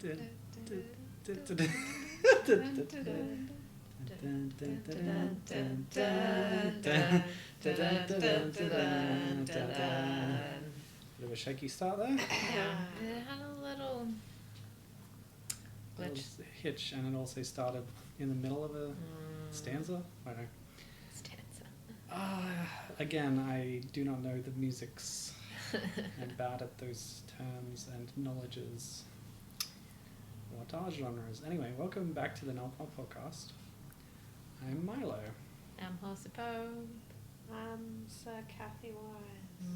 Bit of a shaky start there. Yeah, it had a little glitch. Hitch, and it also started in the middle of a stanza. I don't know. Again, I do not know the musics. I'm bad at those terms and knowledges. What are genres? Anyway, welcome back to the Nullpop Podcast. I'm Milo. I'm Hosipo. I'm Sir Kathy Wise.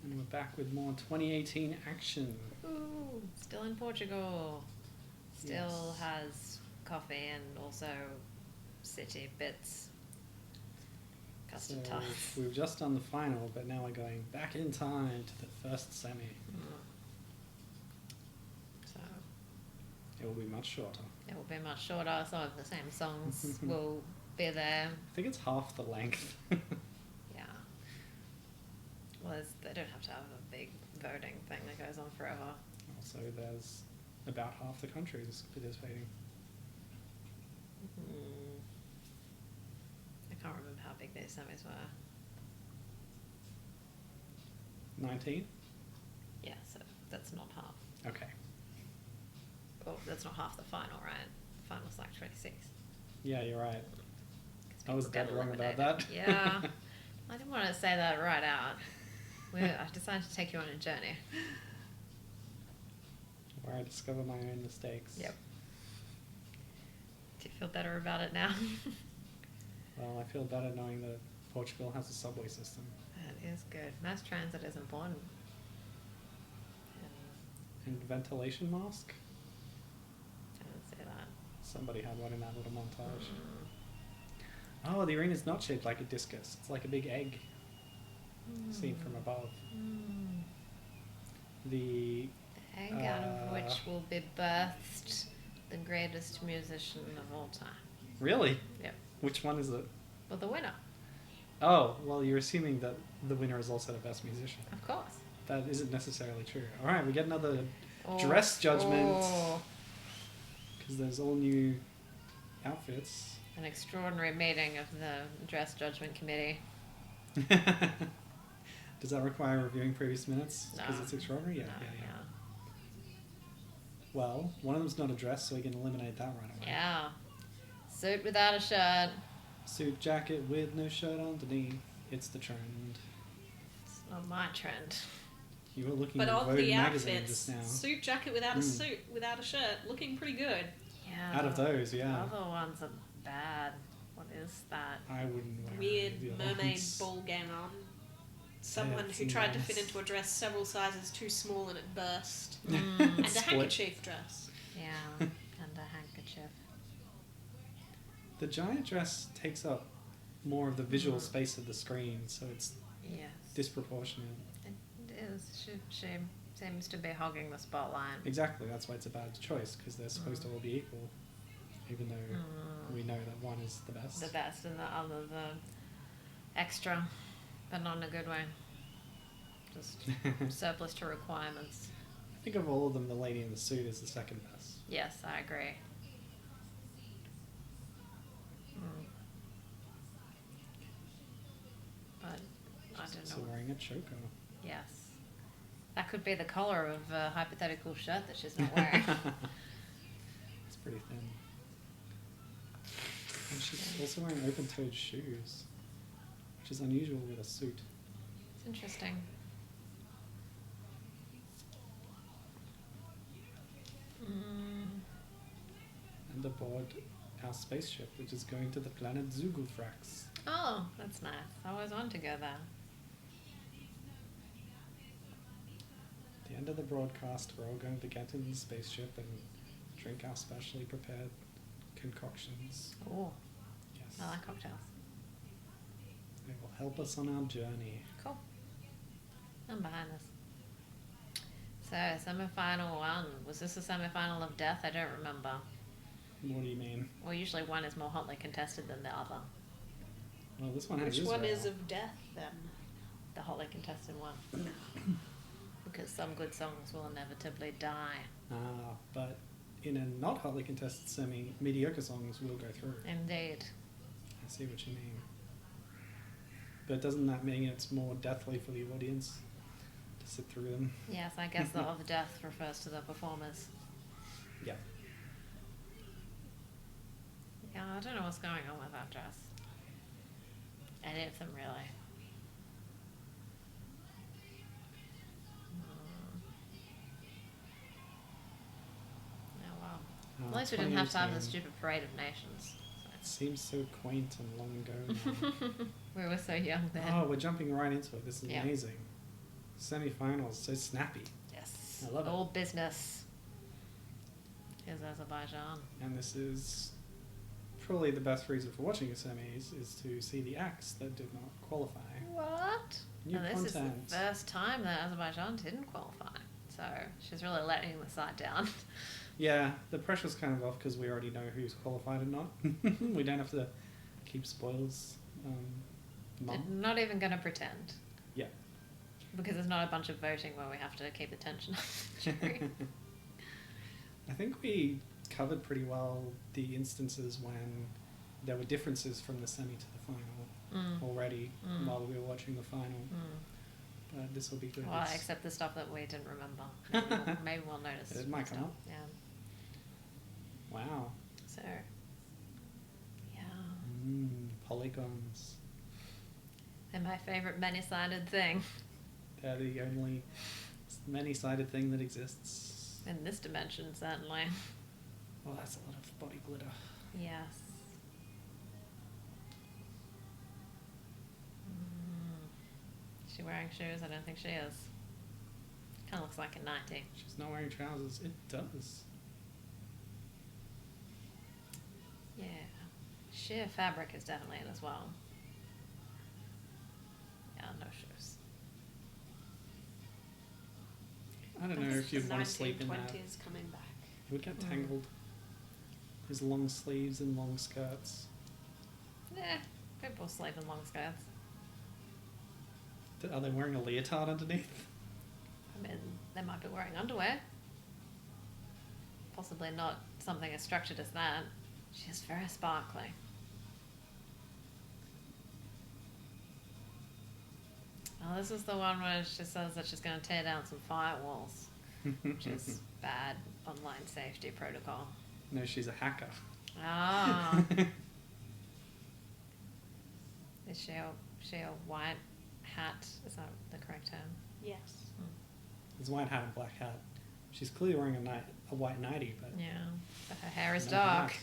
And we're back with more 2018 action. Ooh, still in Portugal. Still has coffee and also city bits. Custard So tarts. we've just done the final, but now we're going back in time to the first semi. So It will be much shorter. it will be much shorter. Some of the same songs will be there. I think it's half the length. Yeah. Well, they don't have to have a big voting thing that goes on forever. Also, there's about half the country is participating. I can't remember how big these semis were. 19? Yeah, so that's not half. Okay. Well, that's not half the final, right? The final's like 26. Yeah, you're right. 'Cause I was people get dead wrong about eliminated. that. Yeah. I didn't want to say that right out. I decided to take you on a journey. Where I discover my own mistakes. Yep. Do you feel better about it now? Well, I feel better knowing that Portugal has a subway system. That is good. Mass transit is important. And ventilation mask? I didn't say that. Somebody had one in that little montage. Oh, the arena's not shaped like a discus. It's like a big egg seen from above. The egg out of which will be birthed the greatest musician of all time. Really? Yep. Which one is it? Well, the winner. Oh, well, you're assuming that the winner is also the best musician. Of course. That isn't necessarily true. All right, we get another dress judgment because there's all new outfits. An extraordinary meeting of the dress judgment committee. Does that require reviewing previous minutes? Because No. it's extraordinary? Yeah, No, yeah. Well, one of them's not a dress, so we can eliminate that right away. Yeah. Suit without a shirt. Suit jacket with no shirt underneath. It's the trend. It's not my trend. You were looking But at of Vogue the magazine outfits, just now. suit jacket without a suit, without a shirt, looking pretty good. Yeah. Out of those, yeah. The other ones are bad. What is that? I wouldn't wear Weird the other mermaid ones. ball gown on. Someone It's who tried to nice. fit into a dress several sizes too small and it burst. Mm. And a Split. handkerchief dress. Yeah. And a handkerchief. The giant dress takes up more of the visual space of the screen, so it's Yes. disproportionate. It is. She seems to be hogging the spotlight. Exactly, that's why it's a bad choice, because they're supposed to all be equal, even though we know that one is the best. The best and the other the extra, but not in a good way. Just surplus to requirements. I think of all of them, the lady in the suit is the second best. Yes, I agree. But I don't So know. wearing a choker. Yes. That could be the collar of a hypothetical shirt that she's not wearing. It's pretty thin. And she's also wearing open-toed shoes, which is unusual with a suit. It's interesting. And aboard our spaceship, which is going to the planet Zugelfrax. Oh, that's nice. I always wanted to go there. At the end of the broadcast, we're all going to get in the spaceship and drink our specially prepared concoctions. Oh, Yes. I like cocktails. They will help us on our journey. Cool. I'm behind this. So, semi-final one. Was this a semi-final of death? I don't remember. What do you mean? Well, usually one is more hotly contested than the other. Well, this one has Which one Israel. is of death then? The hotly contested one. Because some good songs will inevitably die. But in a not hotly contested semi, mediocre songs will go through. Indeed. I see what you mean. But doesn't that mean it's more deathly for the audience to sit through them? Yes, I guess the of death refers to the performers. Yeah. Yeah, I don't know what's going on with that dress. Any of them, really. Oh, well. At least we didn't have to have the stupid Parade of Nations. It seems so quaint and long ago now. We were so young then. Oh, we're jumping right into it. This is Yeah. amazing. Semi-finals, so snappy. Yes. I love it. All business. Here's Azerbaijan. And this is probably the best reason for watching a semis is to see the acts that did not qualify. What? New And this content. is the first time that Azerbaijan didn't qualify. So she's really letting the side down. Yeah, the pressure's kind of off because we already know who's qualified and not. We don't have to keep spoilers. They're not even going to pretend. Yeah. Because there's not a bunch of voting where we have to keep the tension up. I think we covered pretty well the instances when there were differences from the semi to the final already while we were watching the final. But this will be good. Well, except the stuff that we didn't remember. Maybe we'll notice. It might come stuff. up. Yeah. Wow. So, yeah. Polygons. They're my favourite many-sided thing. They're the only many-sided thing that exists. In this dimension, certainly. Well, that's a lot of body glitter. Yes. Is she wearing shoes? I don't think she is. Kind of looks like a 90. She's not wearing trousers. It does. Yeah. Sheer fabric is definitely in as well. Yeah, no shoes. I don't know if you'd want to sleep in that. 1920s coming back. It would get tangled. There's long sleeves and long skirts. Yeah, people sleep in long skirts. Are they wearing a leotard underneath? I mean, they might be wearing underwear. Possibly not something as structured as that. She's very sparkly. Oh, this is the one where she says that she's going to tear down some firewalls, which is bad online safety protocol. No, she's a hacker. Ah. Is she a white hat? Is that the correct term? Yes. There's a white hat and black hat. She's clearly wearing a white nightie, but Yeah, but her hair is no dark. hat.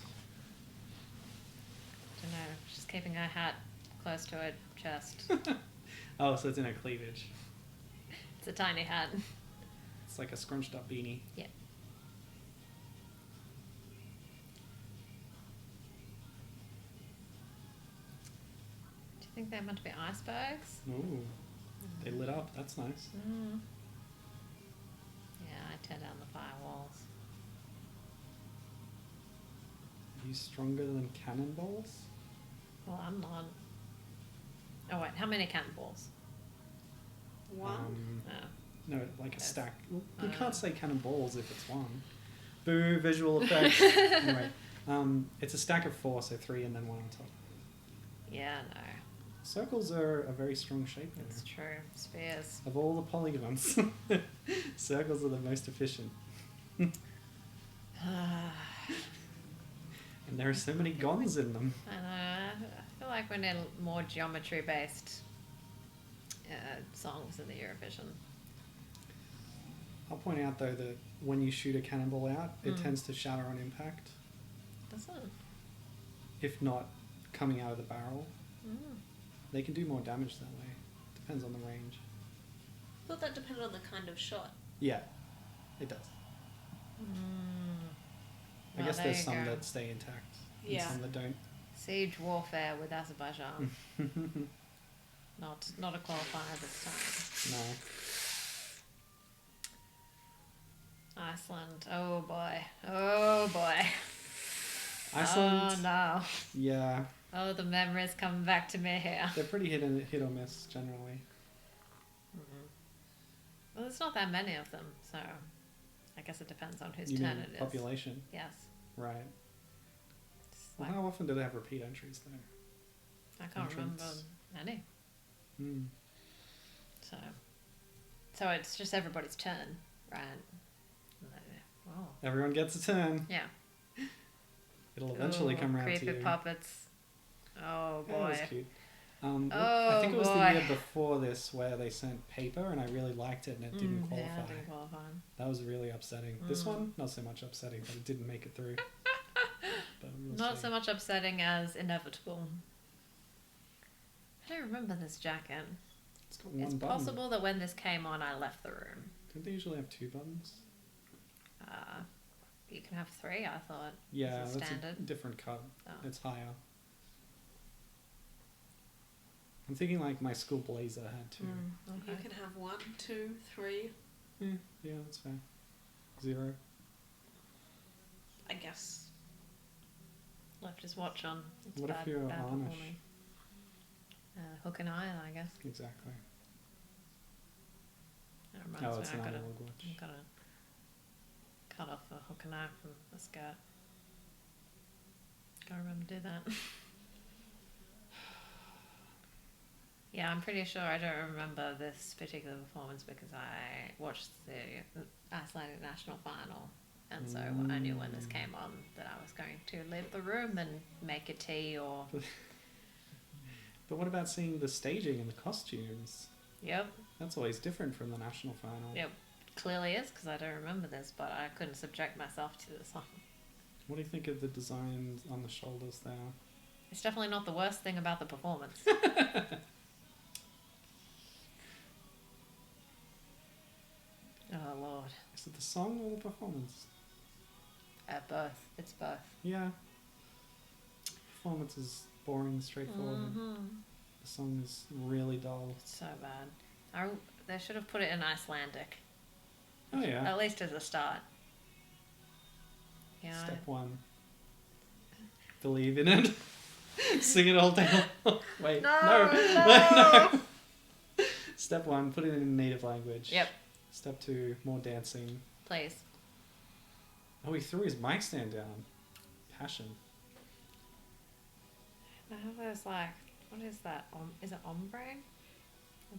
Don't know. She's keeping her hat close to her chest. Oh, so it's in her cleavage. It's a tiny hat. It's like a scrunched up beanie. Yeah. Do you think they're meant to be icebergs? Ooh, they lit up. That's nice. Yeah, I tear down the firewalls. Are you stronger than cannonballs? Well, I'm not. Oh wait, how many cannonballs? One. Oh. No, like a Yes. stack. Well, you Oh. can't say cannonballs if it's one. Boo, visual effects. Anyway, it's a stack of 4, so 3 and then 1 on top. Yeah, no. Circles are a very strong shape. It's true. Spheres. Of all the polygons, circles are the most efficient. And there are so many gons in them. I know. I feel like we need more geometry-based songs in the Eurovision. I'll point out though that when you shoot a cannonball out, it tends to shatter on impact, Does it? if not coming out of the barrel. Mm. They can do more damage that way. Depends on the range. I thought that depended on the kind of shot. Yeah, it does. I Well, guess there there's you some go. that stay intact and Yeah. some that don't. Siege warfare with Azerbaijan. Not a qualifier this time. No. Iceland. Oh boy. Oh boy. Iceland, Oh no. yeah, Oh, the memories coming back to me here. they're pretty hit or miss generally. Well, there's not that many of them, so I guess it depends on whose You turn mean it is. population? Yes. Right. It's Well, like, how often do they have repeat entries though? I can't remember entrance? any. Hmm. So it's just everybody's turn, right? Oh. Everyone gets a turn. Yeah. It'll eventually come around to creepy you. puppets. Oh Yeah, that boy. was cute. Oh, I think it was the boy. year before this where they sent paper, and I really liked it, and it didn't qualify. Yeah, it didn't qualify. That was really upsetting. This one, not so much upsetting, but it didn't make it through. But we'll Not see. so much upsetting as inevitable. I don't remember this jacket. It's got one It's button. possible that when this came on, I left the room. Don't they usually have 2 buttons? You can have 3, I thought. Yeah, Is it that's a standard? different cut. Oh. It's higher. I'm thinking like my school blazer had 2. Okay. You can have 1, 2, 3. Yeah, that's fair. 0. I guess. Left his watch on. It's What if you're Amish? performing. Hook and eye, I guess. Exactly. That reminds Oh, it's me, an I've analog watch. got to cut off a hook and eye from the skirt. Gotta remember to do that. Yeah, I'm pretty sure I don't remember this particular performance because I watched the Icelandic national final, and so I knew when this came on that I was going to leave the room and make a tea or. But what about seeing the staging and the costumes? Yep, That's always different from the national final. Yep. Clearly is because I don't remember this, but I couldn't subject myself to the song. What do you think of the designs on the shoulders there? It's definitely not the worst thing about the performance. Oh Lord. Is it the song or the performance? Both. It's both. Yeah. Performance is boring, straightforward. Mm-hmm. The song is really dull. So bad. They should have put it in Icelandic. Oh yeah. At least as a start. Yeah. Step 1. Believe in it. Sing it all down. Wait. No. Step 1, put it in native language. Yep. Step 2, more dancing. Please. Oh, he threw his mic stand down. Passion. I have those like, what is that? Is it ombre?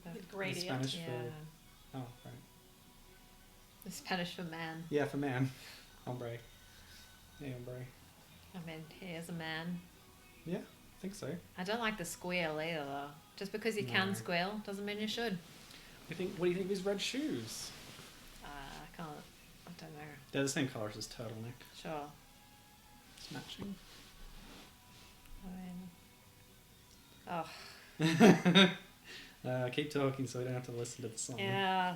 The gradient. Spanish Yeah. for... Oh, right. The Spanish for man. Yeah, for man. Hombre. Hey, hombre. I mean, he is a man. Yeah, I think so. I don't like the squeal either, though. Just because you can No. squeal doesn't mean you should. What do you think of his red shoes? I can't. I don't know. They're the same colour as his turtleneck. Sure. It's matching. I mean, Keep talking so we don't have to listen to the song. yeah.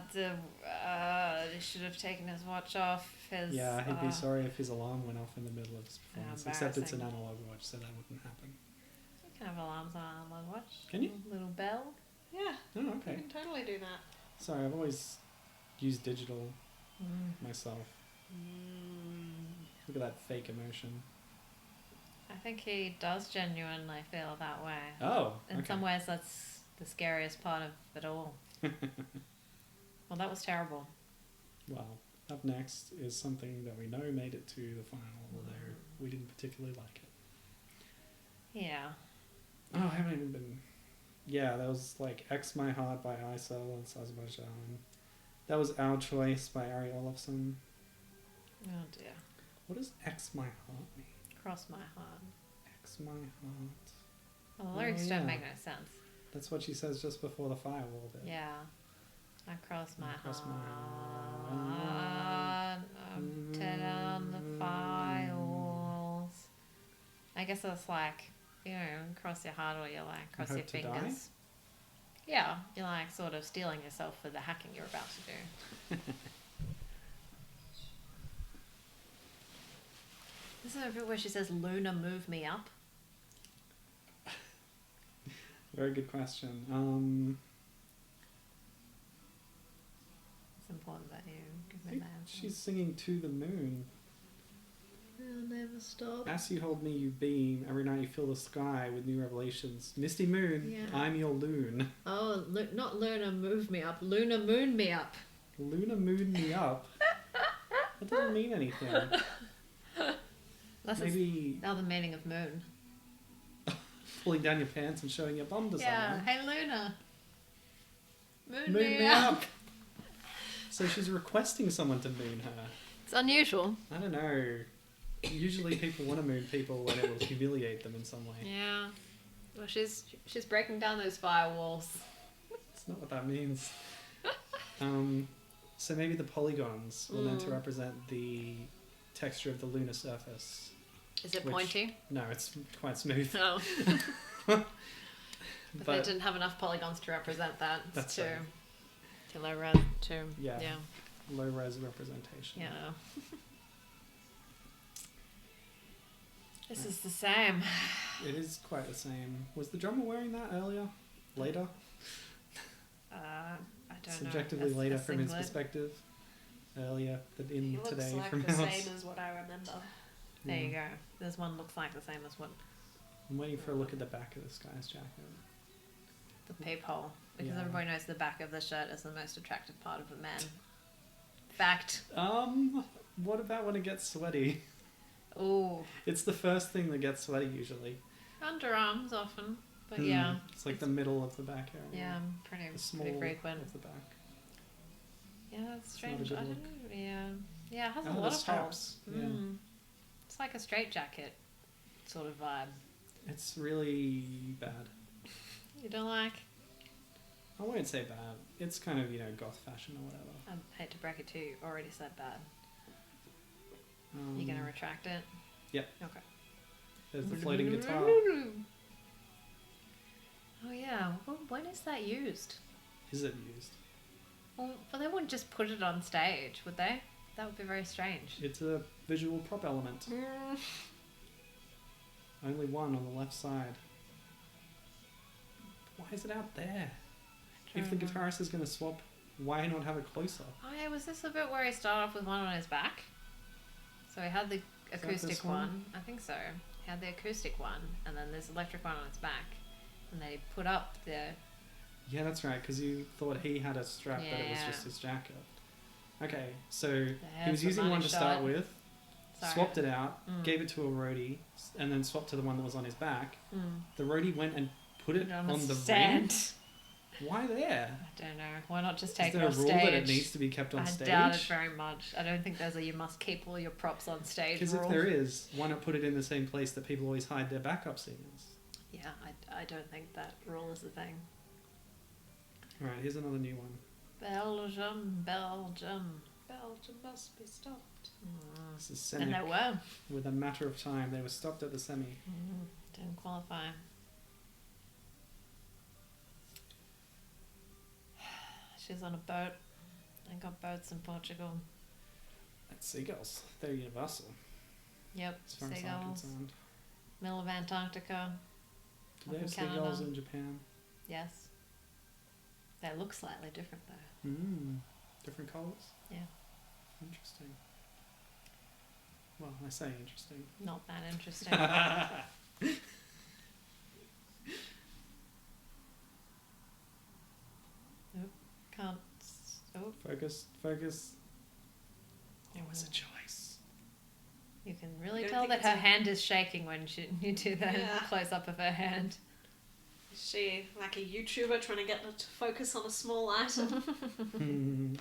He should have taken his watch off. Yeah, he'd be sorry if his alarm went off in the middle of his performance. Except it's an embarrassing. analog watch, so that wouldn't happen. You can have alarms on my watch. Can you? Little bell. Yeah, Oh, you okay. can totally do that. Sorry, I've always used digital myself. Look at that fake emotion. I think he does genuinely feel that way. Oh, In okay. some ways, that's the scariest part of it all. Well, that was terrible. Well, up next is something that we know made it to the final, although we didn't particularly like it. Yeah. Oh, I haven't even been... Yeah, that was like X My Heart by Isel and Azerbaijan. That was Our Choice by Ari Olafsson. Oh dear. What does X My Heart mean? Cross my heart. X My Heart. Well, the lyrics yeah. don't make no sense. That's what she says just before the firewall bit. Yeah. I cross my cross my heart. Tear down the firewalls. I guess that's like, you know, cross your heart or you like cross hope your to die? fingers. Yeah, you're like sort of steeling yourself for the hacking you're about to do. Is there a bit where she says, Luna, move me up? Very good question. It's important that you give I me think the answer. she's singing To the Moon. I'll never stop. As you hold me, you beam. Every night you fill the sky with new revelations. Misty Moon, Yeah. I'm your loon. Oh, not Luna, move me up. Luna, moon me up. Luna mooned me up. That doesn't mean anything. That's Maybe another meaning of moon. pulling down your pants and showing your bum to Yeah. someone. Hey, Luna. Moon Moon me me up. up. So she's requesting someone to moon her. It's unusual. I don't know. Usually people want to moon people when it will humiliate them in some way. Yeah. Well, she's breaking down those firewalls. That's not what that means. So maybe the polygons were meant to represent the texture of the lunar surface. Is it Which- pointy? No, it's quite smooth. No. But they But didn't have enough polygons to represent that. It's That's too, right. too low res. Too. Yeah. Yeah. low res representation. Yeah. This is the same. It is quite the same. Was the drummer wearing that earlier? Later? I don't Subjectively know. later A from his singlet. perspective. Earlier than in He looks today like from the ours. same as what I remember. There you go. This one looks like the same as what I'm waiting for a look at the back of this guy's jacket. the peephole. Because Yeah. everybody knows the back of the shirt is the most attractive part of a man. Fact. What about when it gets sweaty? Ooh. It's the first thing that gets sweaty usually. Underarms often. But yeah. It's like the middle of the back area. Yeah, pretty The small pretty frequent. of the back. Yeah, that's not a strange. good I look. don't. Yeah, yeah, it has Oh, a the lot of straps. holes. Yeah. It's like a straight jacket sort of vibe. It's really bad. You don't like? I won't say bad. It's kind of, goth fashion or whatever. I hate to break it to you. Already said bad. Um, You gonna retract it? Yep. Okay. There's the floating guitar. Oh yeah. Well, when is that used? Is it used? Well, they wouldn't just put it on stage, would they? That would be very strange. It's a visual prop element. Only one on the left side. Why is it out there? If the guitarist is going to swap, why not have it closer? Oh yeah, was this a bit where he started off with one on his back? So he had the that acoustic this one? one? I think so. He had the acoustic one, and then there's electric one on his back. And then he put up the... Yeah, that's right, because you thought he had a strap, but it was Yeah. just his jacket. Okay, so he here's was the using one money to start shot. with, Sorry. swapped it out, gave it to a roadie, and then swapped to the one that was on his back. The roadie went and put it on the stand. ring. Why there? I don't know. Why not just Is take it there a off rule stage? that it needs to be kept on I stage? doubt it very much. I don't think there's a you must keep all your props on stage Because rule. if there is, why not put it in the same place that people always hide their backup singers? Yeah, I don't think that rule is a thing. Alright, here's another new one. Belgium, Belgium. Belgium must be stopped. This is And Semic. they were. With a matter of time, they were stopped at the semi. Didn't qualify. She's on a boat. They got boats in Portugal. That's seagulls. They're universal, Yep, as far as I'm seagulls. concerned. Middle of Antarctica. Do they Up have in Canada. seagulls in Japan? Yes. They look slightly different though. Different colours? Yeah. Interesting. Well, I say interesting. Not that interesting. Can't. Oh, Focus. it It was a choice. You can really Don't tell think that it's her a- hand is shaking when you do the Yeah. close up of her hand. Is she like a YouTuber trying to get her to focus on a small item?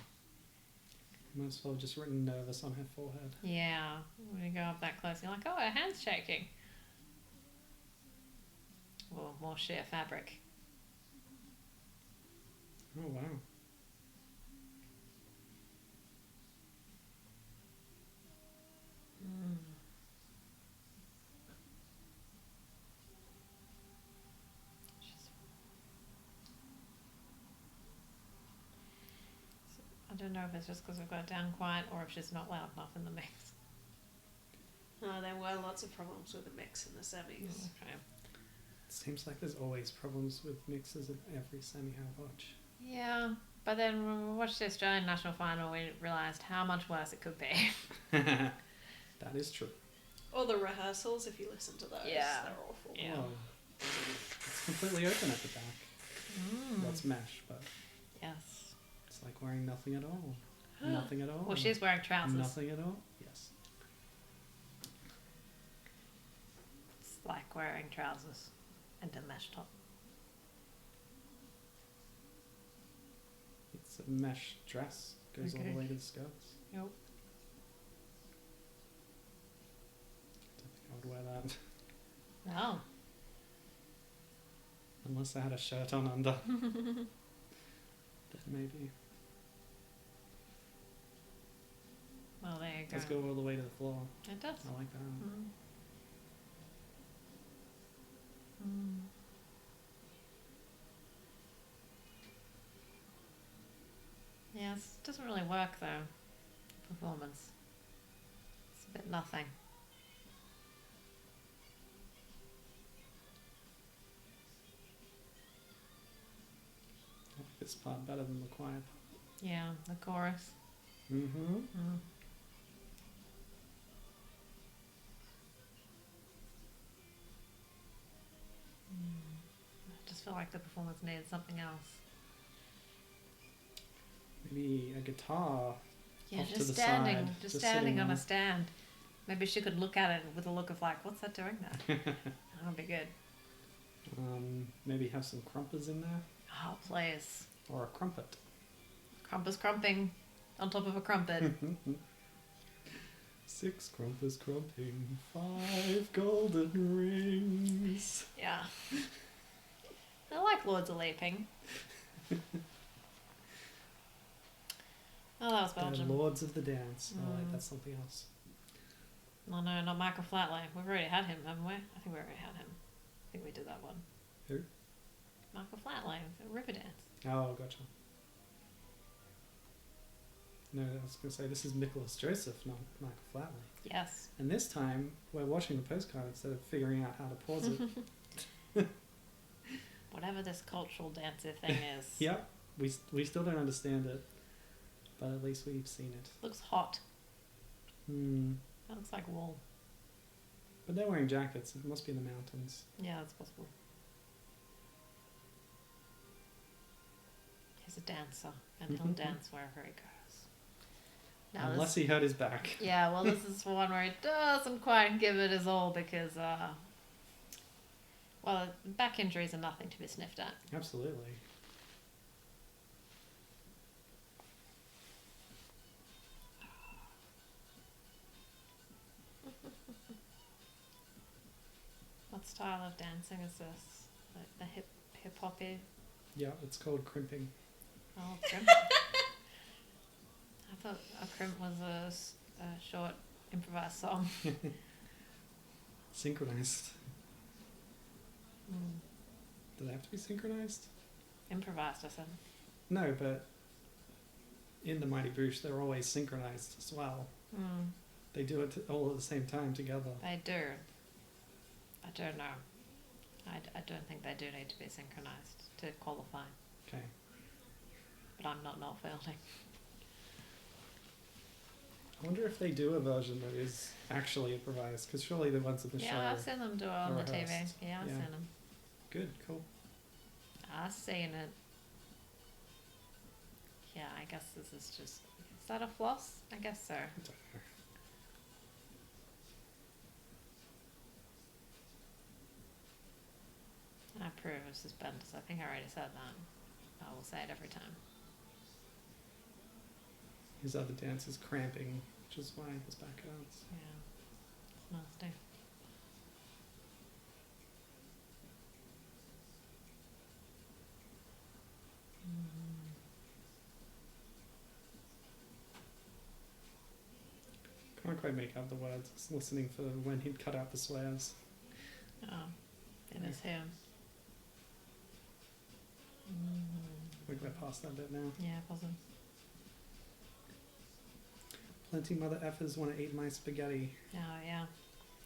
Might as well have just written nervous on her forehead. Yeah, when you go up that close, you're like, oh, her hand's shaking. Or more sheer fabric. Oh, wow. I don't know if it's just because we've got it down quiet or if she's not loud enough in the mix. No, there were lots of problems with the mix in the semis. Okay. It seems like there's always problems with mixes at every semi I watch. Yeah, but then when we watched the Australian national final, we realised how much worse it could be. That is true. Or the rehearsals, if you listen to those, Yeah. they're awful. Yeah. Oh, it's completely open at the back. Well, it's mesh, but Yes. it's like wearing nothing at all. Nothing at all? Well, she's wearing trousers. Nothing at all? Yes. It's like wearing trousers and a mesh top. It's a mesh dress. Goes all Okay. the way to the skirts. Yep. Don't think I would wear that. No. Unless I had a shirt on under. Then maybe. Well, there you go. Let's go all the way to the floor. It does. I like that. Mm. Mm. Yeah, it doesn't really work though. Performance. It's a bit nothing. I like this part better than the choir part. Yeah, the chorus. Mm-hmm. Mm. I just feel like the performance needed something else. Maybe a guitar. Yeah, Off to just the standing, side, just just standing sitting on there. a stand. Maybe she could look at it with a look of like, what's that doing there? That'll be good. Maybe have some crumpers in there. Oh, please. Or a crumpet. Crumpus crumping on top of a crumpet. 6 crumpers crumping, 5 golden rings. Yeah. I like Lords of Leaping. Oh, that was The Belgium. Lords of the Dance. Oh, wait, Mm. that's something else. Oh no, not Michael Flatley. We've already had him, haven't we? I think we already had him. I think we did that one. Who? Michael Flatley, Riverdance. Oh, gotcha. No, I was going to say, this is Nicholas Joseph, not Michael Flatley. Yes. And this time, we're watching the postcard instead of figuring out how to pause it. Whatever this cultural dancer thing is. Yep, we still don't understand it, but at least we've seen it. Looks hot. Hmm. That looks like wool. But they're wearing jackets. It must be in the mountains. Yeah, that's possible. He's a dancer, and he'll dance wherever he goes. Now Unless this, he hurt his back. yeah, well, this is one where he doesn't quite give it his all because, well, back injuries are nothing to be sniffed at. Absolutely. What style of dancing is this? The hip hoppy? Yeah, it's called crimping. Oh, crimp. I thought a crimp was a short improvised song. Synchronized. Mm. Do they have to be synchronized? Improvised, I said. No, but in the Mighty Boosh, they're always synchronized as well. Mm. They do it all at the same time together. They do. I don't know. I don't think they do need to be synchronized to qualify. Okay. But I'm not fielding. I wonder if they do a version that is actually improvised, because surely the ones in the show. Yeah, I've seen them do it on the TV. rehearsed. Yeah, I've Yeah. seen them. Good, cool. I've seen it. Yeah, I guess this is just... Is that a floss? I guess so. I don't know. I approve of suspenders. I think I already said that. I will say it every time. His other dance is cramping, which is why his back hurts. Yeah. It's nasty. Can't quite make out the words. I was listening for when he'd cut out the swears. Oh, it is him. We're going past that bit now. Yeah, possibly. Plenty mother effers want to eat my spaghetti. Oh, yeah.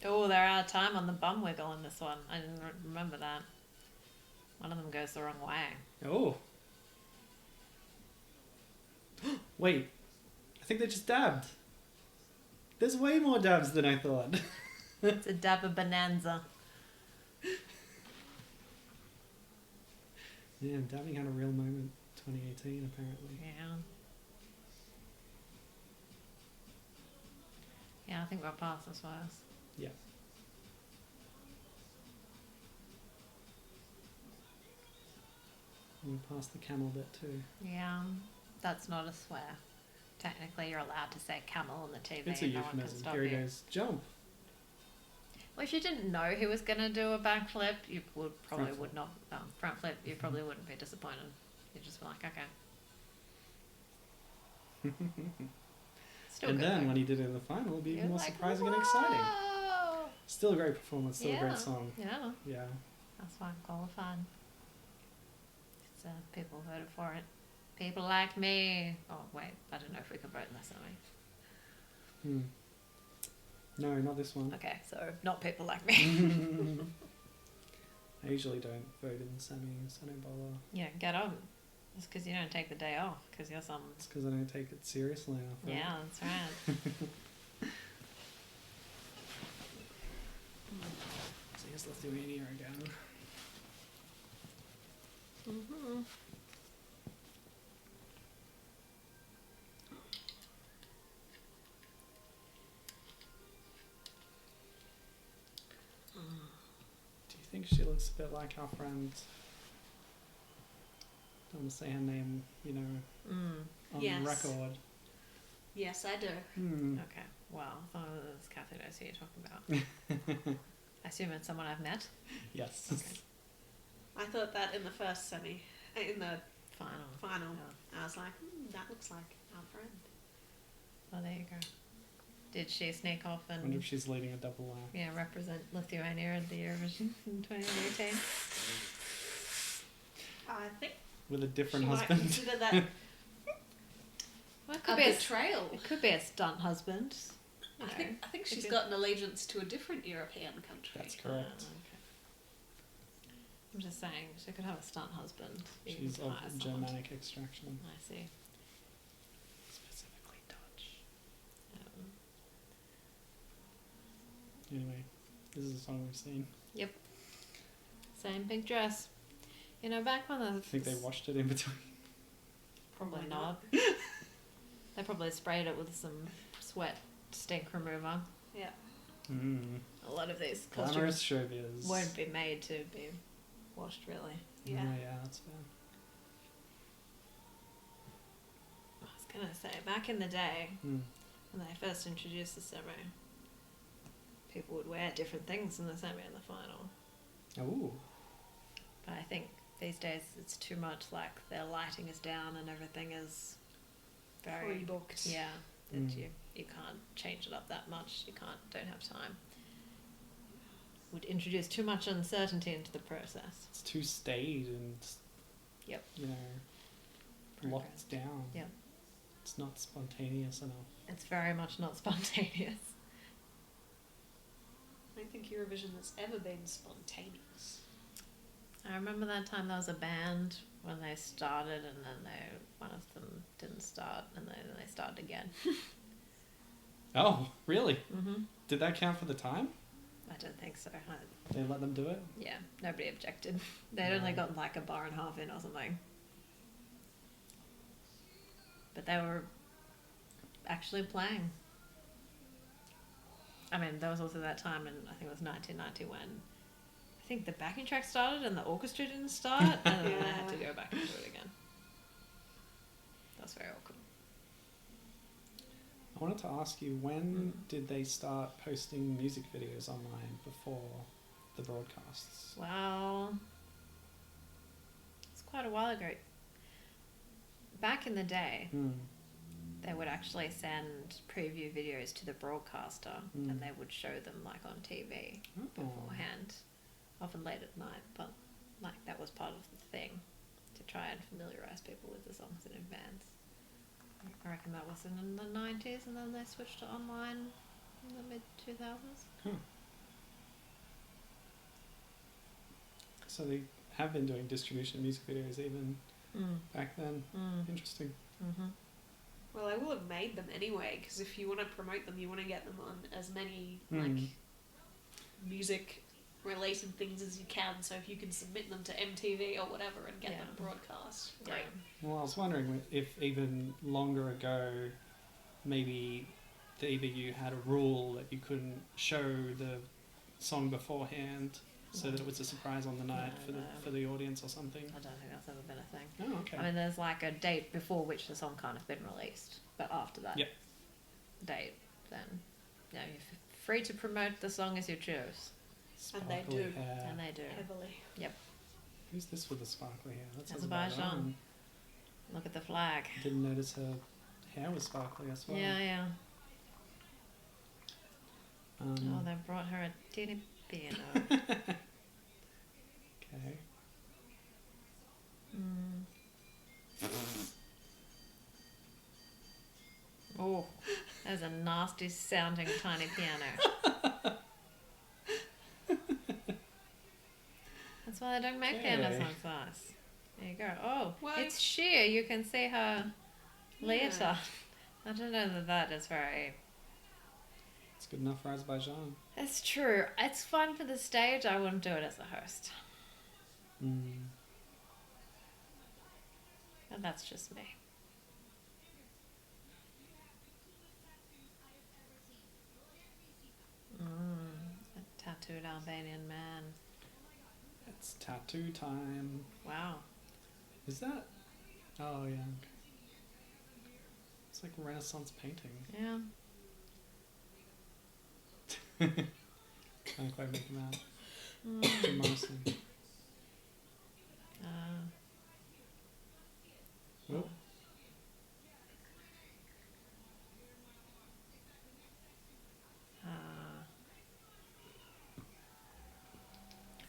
Oh, they're out of time on the bum wiggle in this one. I didn't remember that. One of them goes the wrong way. Oh. Wait. I think they just dabbed. There's way more dabs than I thought. It's a dab of bonanza. Yeah, dabbing had a real moment 2018 apparently. Yeah. Yeah, I think we're past this first. Yeah. We passed the camel bit too. Yeah, that's not a swear. Technically, you're allowed to say camel on the TV. It's a no one can euphemism. stop Here he you. goes. Jump. Well, if you didn't know he was going to do a backflip, you would probably Front would not. Front flip, you probably wouldn't be disappointed. You'd just be like, okay. Still And good, then though. when he did it in the final, it'll be You're even more like, surprising and exciting. "Whoa!" Still a great performance. Still a Yeah. great song. Yeah, Yeah. that's why I'm qualified. It's, people voted for it. People like me. Oh, wait, I don't know if we can vote in this, Hmm. No, not this one. okay, so not people like me. I usually don't vote in semis. I don't bother. Yeah, get on. It's because you don't take the day off, because you're some... It's because I don't take it seriously enough. Right? Yeah, that's right. So here's Lithuania again. Mm-hmm. Do you think she looks a bit like our friend? Don't want to say her name, you know, on Yes. record. Yes, I do. Okay, well, I thought it was Cathy knows who you're talking about. I assume it's someone I've met. Yes. Okay. I thought that in the first semi, in the Final. final, Yeah. I was like, that looks like our friend. Oh, there you go. Did she sneak off I wonder if and she's leading a double lap. yeah, represent Lithuania at the Eurovision in 2018? I think With a different she might husband. consider that Well, it a could be a, betrayal. it could be a stunt husband. You I know. think If she's you- got an allegiance to a different European country. That's Oh, correct. okay. I'm just saying, she could have a stunt husband. You She's could of hire someone. Germanic extraction. I see. Specifically Dutch. Um, Anyway, this is a song we've seen. Same pink dress. You know, back when the... I think they washed it in between. Probably Why not. not? They probably sprayed it with some sweat stink remover. Yeah. A lot of these Glamorous costumes showbiz. won't be made to be washed, really. Yeah. Yeah, that's fair. I was gonna say, back in the day, Mm. when they first introduced the semi, people would wear different things in the semi and the final. Ooh. But I think these days it's too much, like their lighting is down and everything is very... Pre-booked. Yeah, that Mm. you can't change it up that much. Don't have time. Would introduce too much uncertainty into the process. It's too staid and, Yep. you know, locked down. Yep. It's not spontaneous enough. It's very much not spontaneous. I don't think Eurovision has ever been spontaneous. I remember that time there was a band when they started and then one of them didn't start and then they started again. Oh, really? Mm-hmm. Did that count for the time? I don't think so. They let them do it? Yeah, nobody objected. They'd only gotten like a bar and a half in or something. But they were actually playing. I mean, there was also that time in, I think it was 1990 when I think the backing track started and the orchestra didn't start and then they had to go back and do it again. That's very awkward. I wanted to ask you, when did they start posting music videos online before the broadcasts? Well, it's quite a while ago. Back in the day, they would actually send preview videos to the broadcaster and they would show them like on TV beforehand, often late at night, but like that was part of the thing to try and familiarise people with the songs in advance. I reckon that was in the 90s and then they switched to online in the mid-2000s. So they have been doing distribution music videos even back then. Interesting. Mm-hmm. Well, I will have made them anyway, because if you want to promote them, you want to get them on as many like music-related things as you can. So if you can submit them to MTV or whatever and get them broadcast, great. Well, I was wondering if even longer ago, maybe the EBU had a rule that you couldn't show the song beforehand, so that it was a surprise on the night for the audience or something. I don't think that's ever been a thing. Oh, okay. I mean, there's like a date before which the song can't have been released, but after that date, then you're free to promote the song as you choose. And they Sparkly do. hair. And they do. Heavily. Yep. Who's this with the sparkly hair? That's Azerbaijan. Look at the flag. Didn't notice her hair was sparkly as well. Yeah. Oh, Um, they brought her a teeny piano. okay. Oh, there's a nasty sounding tiny piano. That's why they don't make pianos like this. There you go. Oh, What? it's sheer. You can see her later. I don't know that is very... It's good enough for Azerbaijan. That's true. It's fun for the stage. I wouldn't do it as a host. But that's just me. A tattooed Albanian man. It's tattoo time. Wow. Is that? Oh yeah. Okay. It's like Renaissance painting. Yeah. Can't quite make him out. Jim Morrison. Whoop.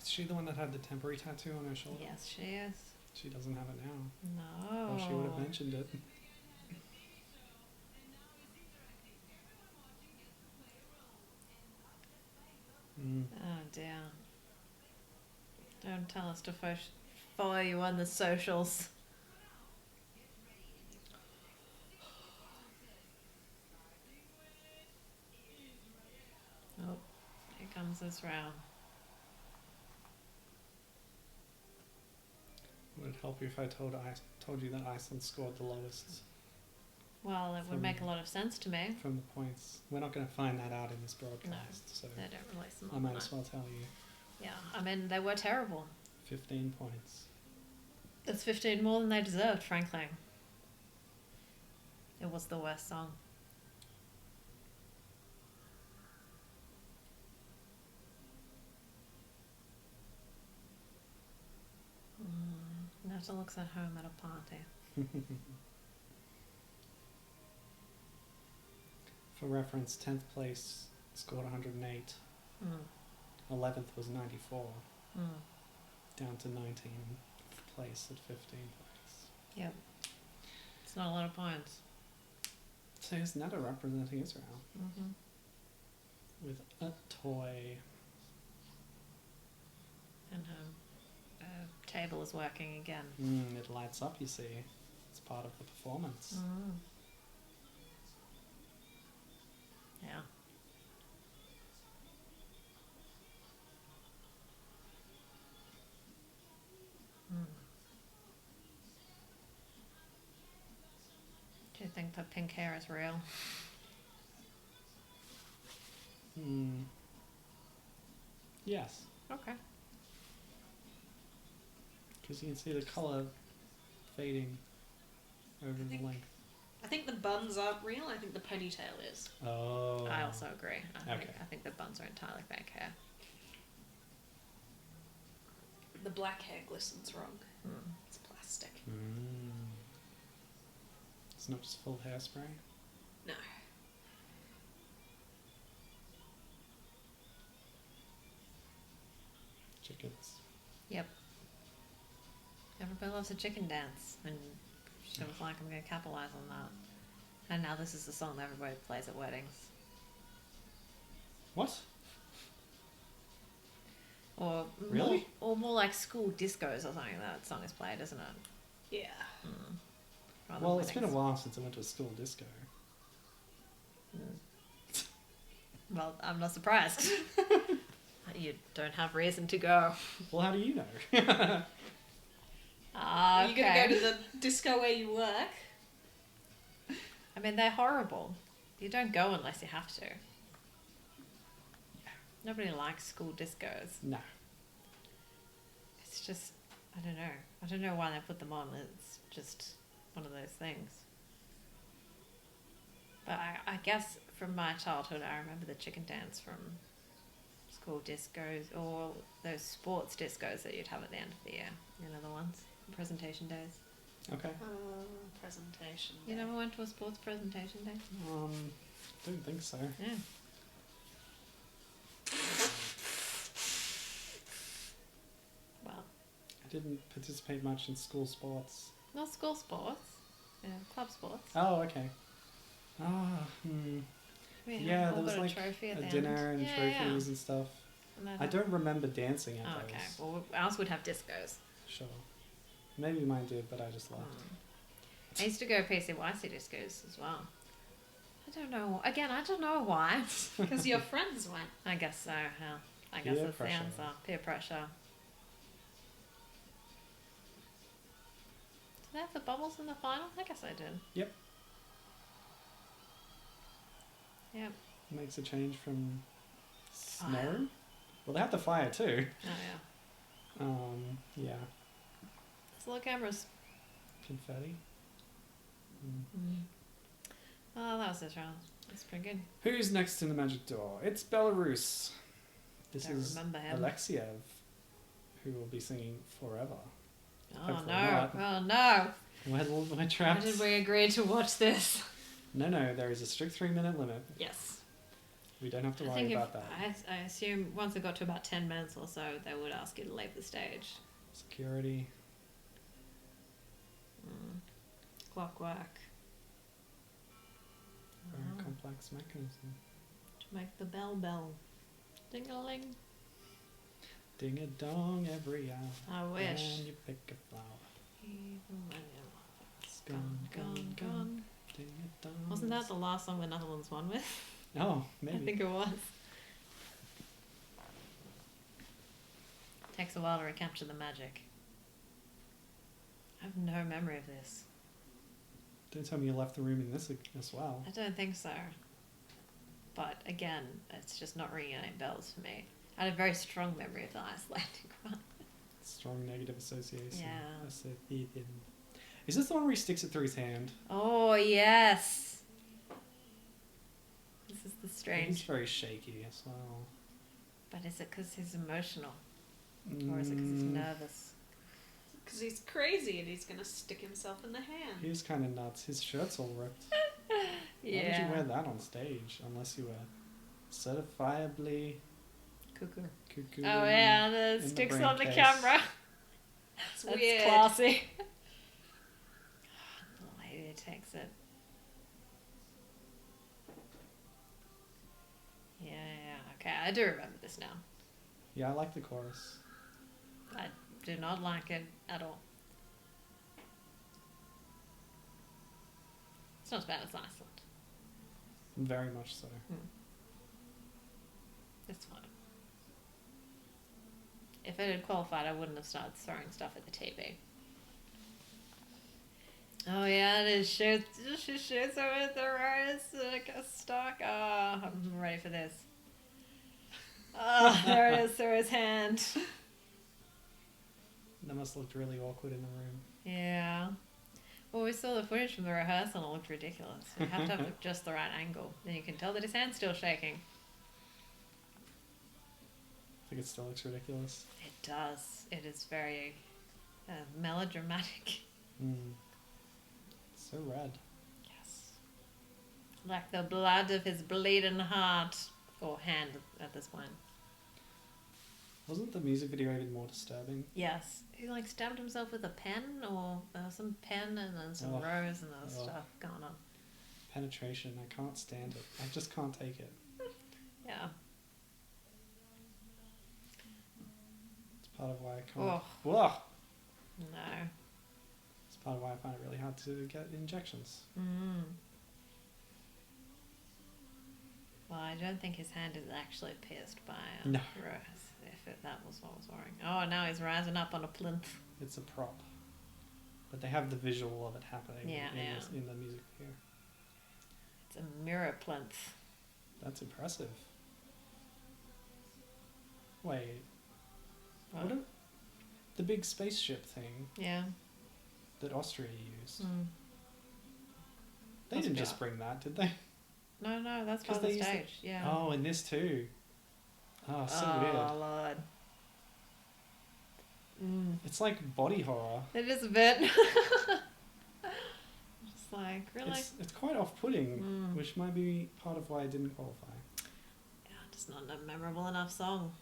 Is she the one that had the temporary tattoo on her shoulder? Yes, she is. She doesn't have it now. No. Or she would have mentioned it. Oh dear. Don't tell us to follow you on the socials. Oh, here comes Israel. Would it help you if I told you that Iceland scored the lowest Well, it would make a lot of sense to me. from the points? We're not going to find that out in this broadcast, so They don't release them. I might as well tell you. Yeah, I mean, they were terrible. 15 points. That's 15 more than they deserved, frankly. It was the worst song. Netta looks at home at a party. For reference, 10th place scored 108. 11th was 94. Down to 19th place at 15 points. Yep. It's not a lot of points. So here's Netta representing Israel. With a toy. And her table is working again. It lights up, you see. It's part of the performance. Yeah. Do you think the pink hair is real? Yes. Okay. Because you can see the colour fading over the length. I think the buns aren't real. I think the ponytail is. Oh. I also agree. Okay. I think the buns are entirely fake hair. The black hair glistens wrong. It's plastic. It's not just full hairspray? No. Chickens. Yep. Everybody loves a chicken dance, and she was like, I'm going to capitalize on that. And now this is the song that everybody plays at weddings. What? Or Really? more like school discos or something that song is played, isn't it? Yeah. Rather Well, than it's been a weddings. while since I went to a school disco. Well, I'm not surprised. You don't have reason to go. Well, how do you know? Are you going to go to the disco where you work? I mean, they're horrible. You don't go unless you have to. Nobody likes school discos. No. It's just, I don't know. I don't know why they put them on. It's just one of those things. But I guess from my childhood, I remember the chicken dance from school discos or those sports discos that you'd have at the end of the year. You know the ones? Presentation days. Okay. Presentation. You never went to a sports presentation day? Don't think so. Yeah. Well, I didn't participate much in school sports. not school sports. Yeah, club sports. Oh, okay. Yeah, there was got like a trophy at a the dinner end. and trophies and stuff. And I don't remember dancing at Oh, those. okay. Well, ours would have discos. Sure. Maybe mine did, but I just left. I used to go PCYC discos as well. I don't know. Again, I don't know why. Because your friends went. I guess so. Hell, I Peer guess that's pressure. the answer. Peer pressure. Did they have the bubbles in the final? I guess I did. Yep. Yep. Makes a change from Fire. snow. Well, they have the fire too. Oh yeah. Yeah. It's little cameras. Confetti. Oh, that was this round. That's pretty good. Who's next in the magic door? It's Belarus. This Don't is remember him. Alexiev, who will be singing Forever. Oh Hopefully no! not. Oh no! We're Why trapped. did we agree to watch this? No, there is a strict 3-minute limit. Yes. We don't have to I worry think about that. I assume once it got to about 10 minutes or so, they would ask you to leave the stage. Security. Clockwork. Very complex mechanism. To make the bell. Ding-a-ling. Ding a dong every hour. I wish. And you pick a flower. Even when you're It's gone. Ding a dong. Wasn't that the last song the Netherlands won with? Oh, maybe. I think it was. Takes a while to recapture the magic. I have no memory of this. Don't tell me you left the room in this as well. I don't think so. But again, it's just not ringing any bells for me. I had a very strong memory of the Icelandic one. Strong negative association. Yeah. Association. Is this the one where he sticks it through his hand? Oh, yes. This is the He's strange. very shaky as well. But is it because he's emotional? Or is it because he's nervous? Because he's crazy and he's going to stick himself in the hand. He was kind of nuts. His shirt's all ripped. Yeah. Why would you wear that on stage? Unless you were certifiably Cuckoo. cuckoo. Oh, yeah, and in it the sticks brain on the case. camera. It's That's weird. classy. The lady takes it. Yeah. Okay, I do remember this now. Yeah, I like the chorus. I do not like it at all. It's not as bad as Iceland. Very much so. It's fine. If it had qualified, I wouldn't have started throwing stuff at the TV. Oh yeah, it is. She shoots her with the rose like a stock. Oh, I'm ready for this. Oh, there it is through his hand. That must have looked really awkward in the room. Yeah. Well, we saw the footage from the rehearsal and it looked ridiculous. You have to have just the right angle. Then you can tell that his hand's still shaking. I think it still looks ridiculous. It does. It is very melodramatic. So red. Yes. Like the blood of his bleeding heart. Or hand at this point. Wasn't the music video even more disturbing? Yes. He like stabbed himself with a pen or some pen and then some Ugh. rose and other Ugh. stuff going on. Penetration. I can't stand it. I just can't take it. Yeah. It's part of why I can't. Oh. Ugh. No. It's part of why I find it really hard to get injections. Well, I don't think his hand is actually pierced by No. rose, if that was what was worrying. Oh, now he's rising up on a plinth. It's a prop. But they have the visual of it happening Yeah, in the music video. It's a mirror plinth. That's impressive. Wait, what? The big spaceship thing Yeah. that Austria used. Mm. They Must didn't be just up. bring that, did they? No, that's 'Cause part of they the used stage. Yeah. Oh, and this too. Oh, so oh weird. Lord. Mm. It's like body horror. It is a bit. Just like, really? It's quite off-putting, Mm. which might be part of why I didn't qualify. Yeah, just not a memorable enough song.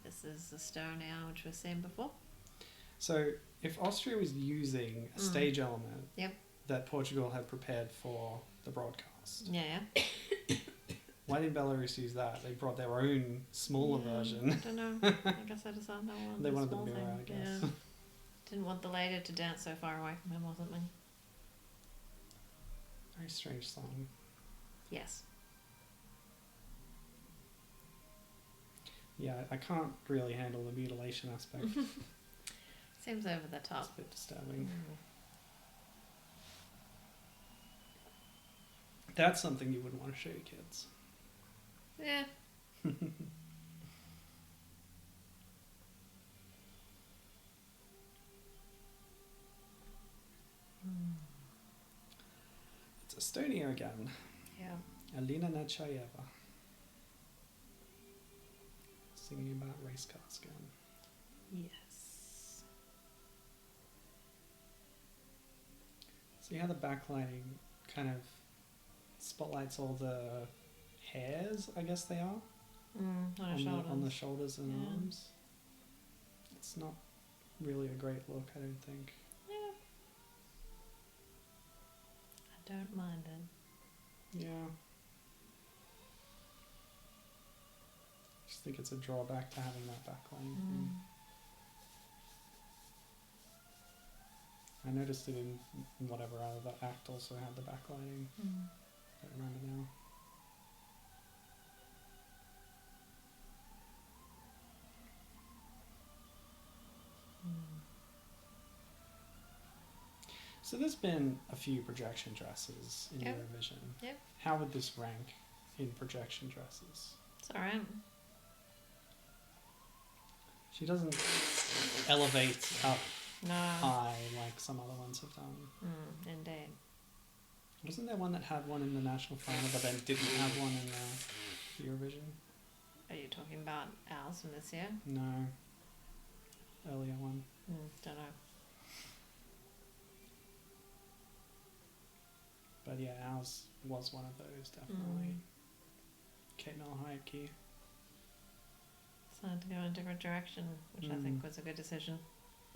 This is Estonia, which we've seen before. So, if Austria was using a stage element Yep. that Portugal had prepared for the broadcast, Yeah. why did Belarus use that? They brought their own smaller I version. don't know. I guess I just don't know. They wanted the small mirror, thing. I guess. Yeah. Didn't want the lady to dance so far away from him or something. Very strange song. Yes. Yeah, I can't really handle the mutilation aspect. Seems over the It's top. a bit disturbing. That's something you wouldn't want to show your kids. Yeah. It's Estonia again. Yeah. Alina Nechaeva. Singing about race cars again. Yes. See how the backlighting kind of spotlights all the hairs, I guess they are, On her shoulders. on the shoulders and Yeah. arms. It's not really a great look, I don't think. Yeah. I don't mind it. Yeah. Just think it's a drawback to having that backlighting thing. I noticed it in whatever other act also had the backlighting. I don't remember now. So there's been a few projection dresses in Yep. Eurovision. Yep. How would this rank in projection dresses? It's alright. She doesn't elevate up No. high like some other ones have done. Indeed. Wasn't there one that had one in the national final but then didn't have one in the Eurovision? Are you talking about ours from this year? No. Earlier one. Don't know. But yeah, ours was one of those, definitely. Kate Hayeki. Decided to go in a different direction, which I think was a good decision.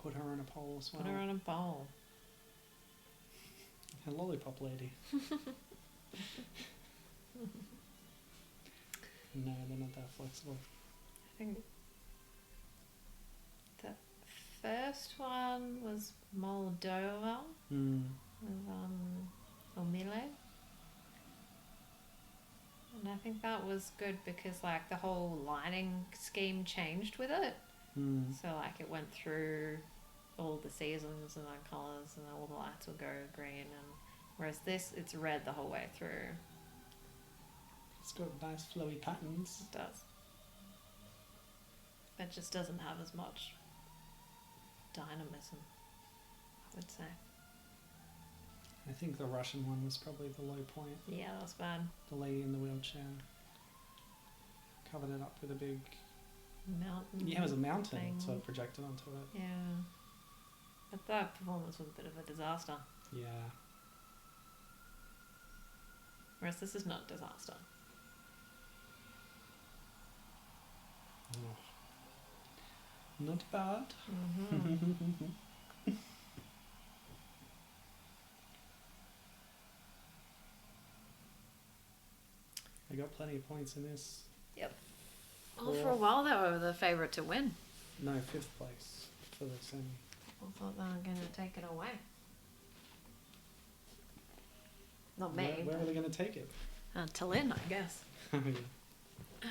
Put her on a pole as well. Put her on a bowl. A lollipop lady. No, they're not that flexible. I think the first one was Moldova with Omile. And I think that was good because like the whole lighting scheme changed with it. So like it went through all the seasons and the colours and all the lights would go green, and whereas this it's red the whole way through. It's got nice flowy patterns. It does. It just doesn't have as much dynamism, I would say. I think the Russian one was probably the low point. Yeah, that was bad. The lady in the wheelchair covered it up with a big... Mountain. Yeah, it was a mountain, thing. so it projected onto it. Yeah. But that performance was a bit of a disaster. Yeah. Whereas this is not a disaster. Oh. Not bad. They got plenty of points in this. Yep. Well, for a while they were the favourite to win. No, 5th place for the semi. I thought they were going to take it away. Not me. Where are they going to take it? Tallinn, I guess. Oh, yeah.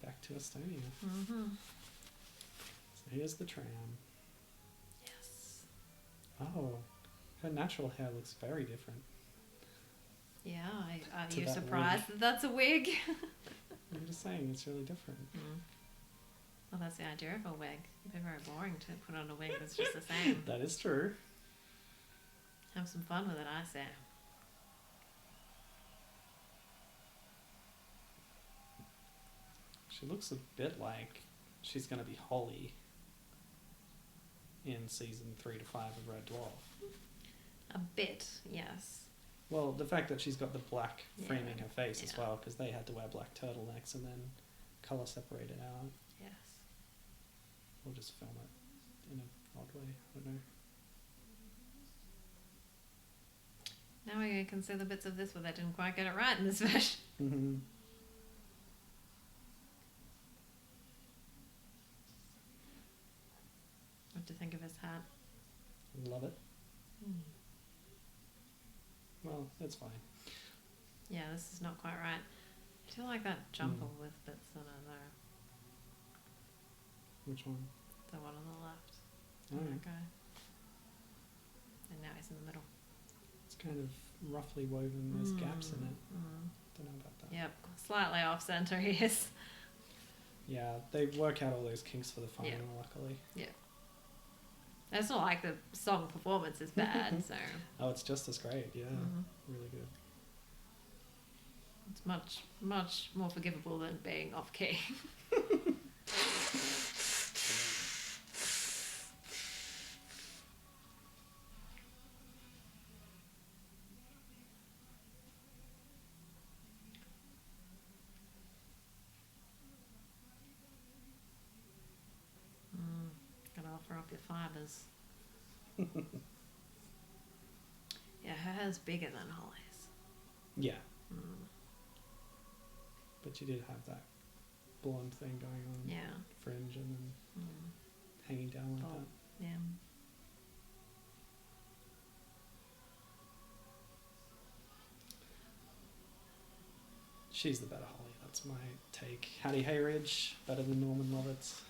Back to Estonia. So here's the tram. Yes. Oh, her natural hair looks very different. Yeah, are To you that surprised that that's a wig? I'm just saying, it's really different. Well, that's the idea of a wig. It'd be very boring to put on a wig that's just the same. That is true. Have some fun with it, I say. She looks a bit like she's going to be Holly in season 3 to 5 of Red Dwarf. A bit, yes. Well, the fact that she's got the black framing Yeah. her face as Yeah. well, because they had to wear black turtlenecks and then colour separate it out. Yes. Or just film it in an odd way. I don't know. Now we can see the bits of this where they didn't quite get it right in this version. Mm-hmm. What do you think of his hat? Love it. Well, that's fine. Yeah, this is not quite right. I do like that jumper with bits on it though. Which one? The one on the left. Oh, That guy. And now he's in the middle. it's kind of roughly woven. There's gaps in it. Don't know about that. Yep, slightly off center he is. Yeah, they work out all those kinks for the final, Yeah. luckily. It's not like the song performance is bad, so Oh, it's just as great. Yeah, really good. it's much, much more forgivable than being off key. Gotta offer up your fibres. Yeah, her hair's bigger than Holly's. Yeah. But you did have that blonde thing going on. Yeah. Fringe and then hanging down like Bob. that. Yeah. She's the better Holly. That's my take. Hattie Hayridge, better than Norman Roberts.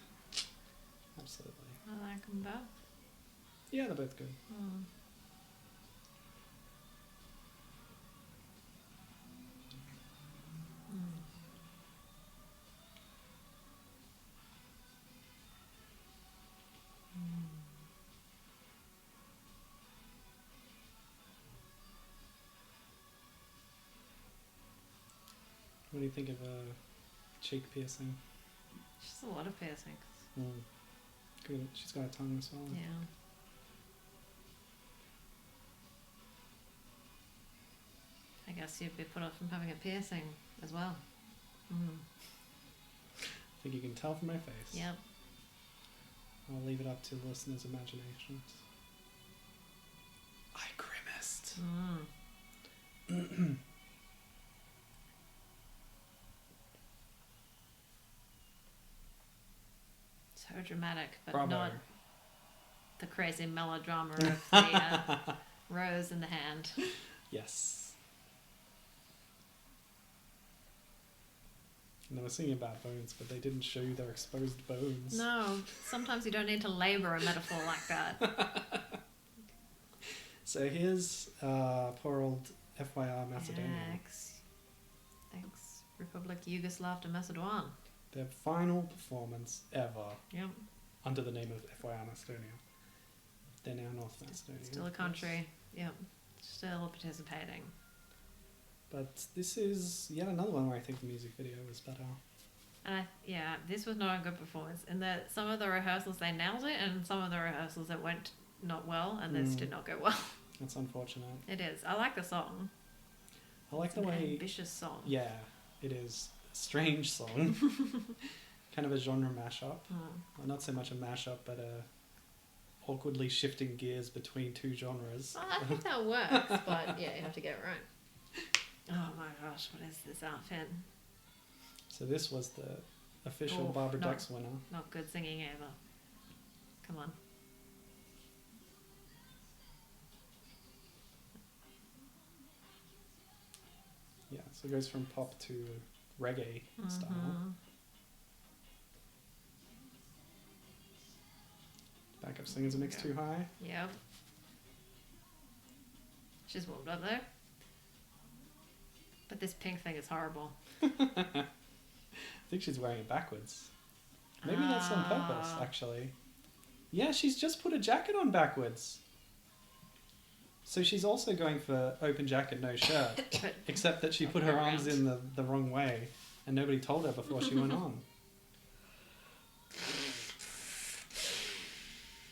Absolutely. I like them both. Yeah, they're both good. What do you think of a cheek piercing? She's a lot of piercings. Good. She's got a tongue as well. Yeah. I guess you'd be put off from having a piercing as well. I think you can tell from my face. Yep. I'll leave it up to the listeners' imaginations. I grimaced. So dramatic, but Bravo. not the crazy melodrama of the rose in the hand. Yes. And they were singing about bones, but they didn't show you their exposed bones. No, sometimes you don't need to labour a metaphor like that. So here's poor old FYR Macedonia. Ex-Republic Yugoslav de Macedon. Their final performance ever Yep. under the name of FYR Macedonia. They're now North Macedonia. Still a country. Yep. Still participating. But this is yet another one where I think the music video was better. And this was not a good performance. In that some of the rehearsals they nailed it, and some of the rehearsals it went not well, and this did not go well. That's unfortunate. It is. I like the song. I like It's the an way... ambitious song. Yeah, it is. A strange song. Kind of a genre mashup. Well, not so much a mashup, but a awkwardly shifting gears between two genres. Well, I think that works, but yeah, you have to get it right. Oh my gosh, what is this outfit? So this was the official Oh, Barbara no. Dex winner. Not good singing either. Come on. Yeah, so it goes from pop to reggae style. Backup singers are mixed too high. Yep. She's warmed up though. But this pink thing is horrible. I think she's wearing it backwards. Maybe that's on purpose, actually. Yeah, she's just put a jacket on backwards. So she's also going for open jacket, no shirt. Except that she put her arms in the wrong way. And nobody told her before she went on.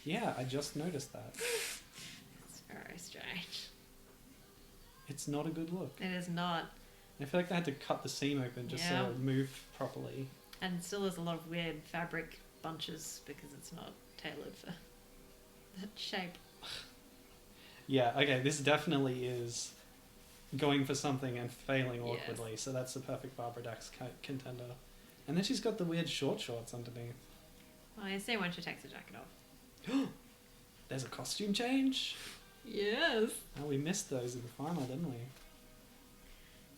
Yeah, I just noticed that. It's very strange. It's not a good look. It is not. I feel like they had to cut the seam open just so it would move properly. And still there's a lot of weird fabric bunches because it's not tailored for that shape. Yeah, okay, this definitely is going for something and failing awkwardly, Yes. so that's the perfect Barbara Dax contender. And then she's got the weird short shorts underneath. Well, you see when she takes the jacket off. There's a costume change? Yes. Oh, we missed those in the final, didn't we?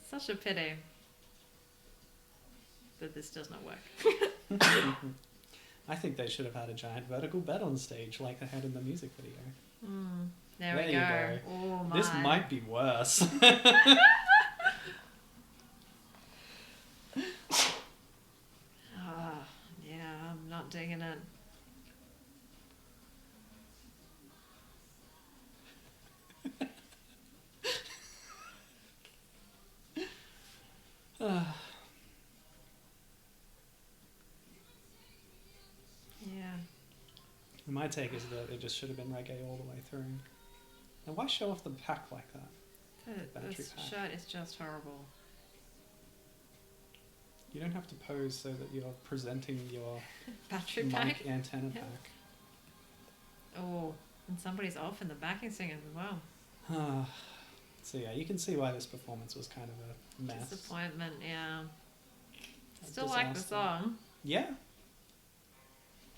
Such a pity that this does not work. I think they should have had a giant vertical bed on stage like they had in the music video. There we you go. Oh my. This might be worse. Yeah, I'm not digging it. Yeah. My take is that it just should have been reggae all the way through. And why show off the pack like that? Battery This pack. shirt is just horrible. You don't have to pose so that you're presenting your Battery mic pack. antenna Yeah. pack. Oh, and somebody's off in the backing singers as well. So yeah, you can see why this performance was kind of a mess. Disappointment, yeah. A Still like the disaster. song. Yeah.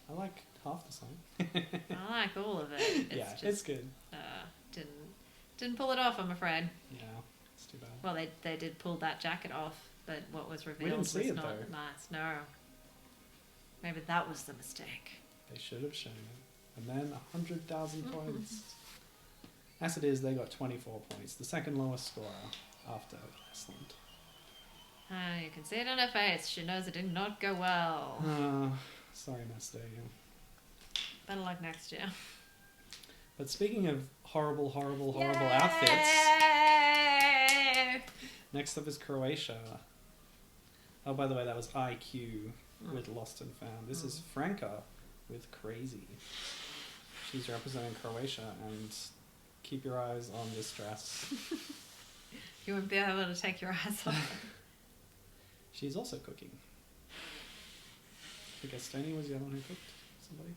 I like half the song. I like all of it. It's Yeah, just, it's good. Didn't pull it off, I'm afraid. Yeah, it's too bad. Well, they did pull that jacket off, but what was revealed didn't see was it, not though. nice. No. Maybe that was the mistake. They should have shown it. And then 100,000 points. As it is, they got 24 points. The second lowest scorer after Iceland. You can see it on her face. She knows it did not go well. Sorry, Master. Better luck next year. But speaking of horrible outfits, next up is Croatia. Oh, by the way, that was IQ with Lost and Found. This is Franca with Crazy. She's representing Croatia, and keep your eyes on this dress. You won't be able to take your eyes off. She's also cooking. I guess Tony was the other one who cooked. Somebody?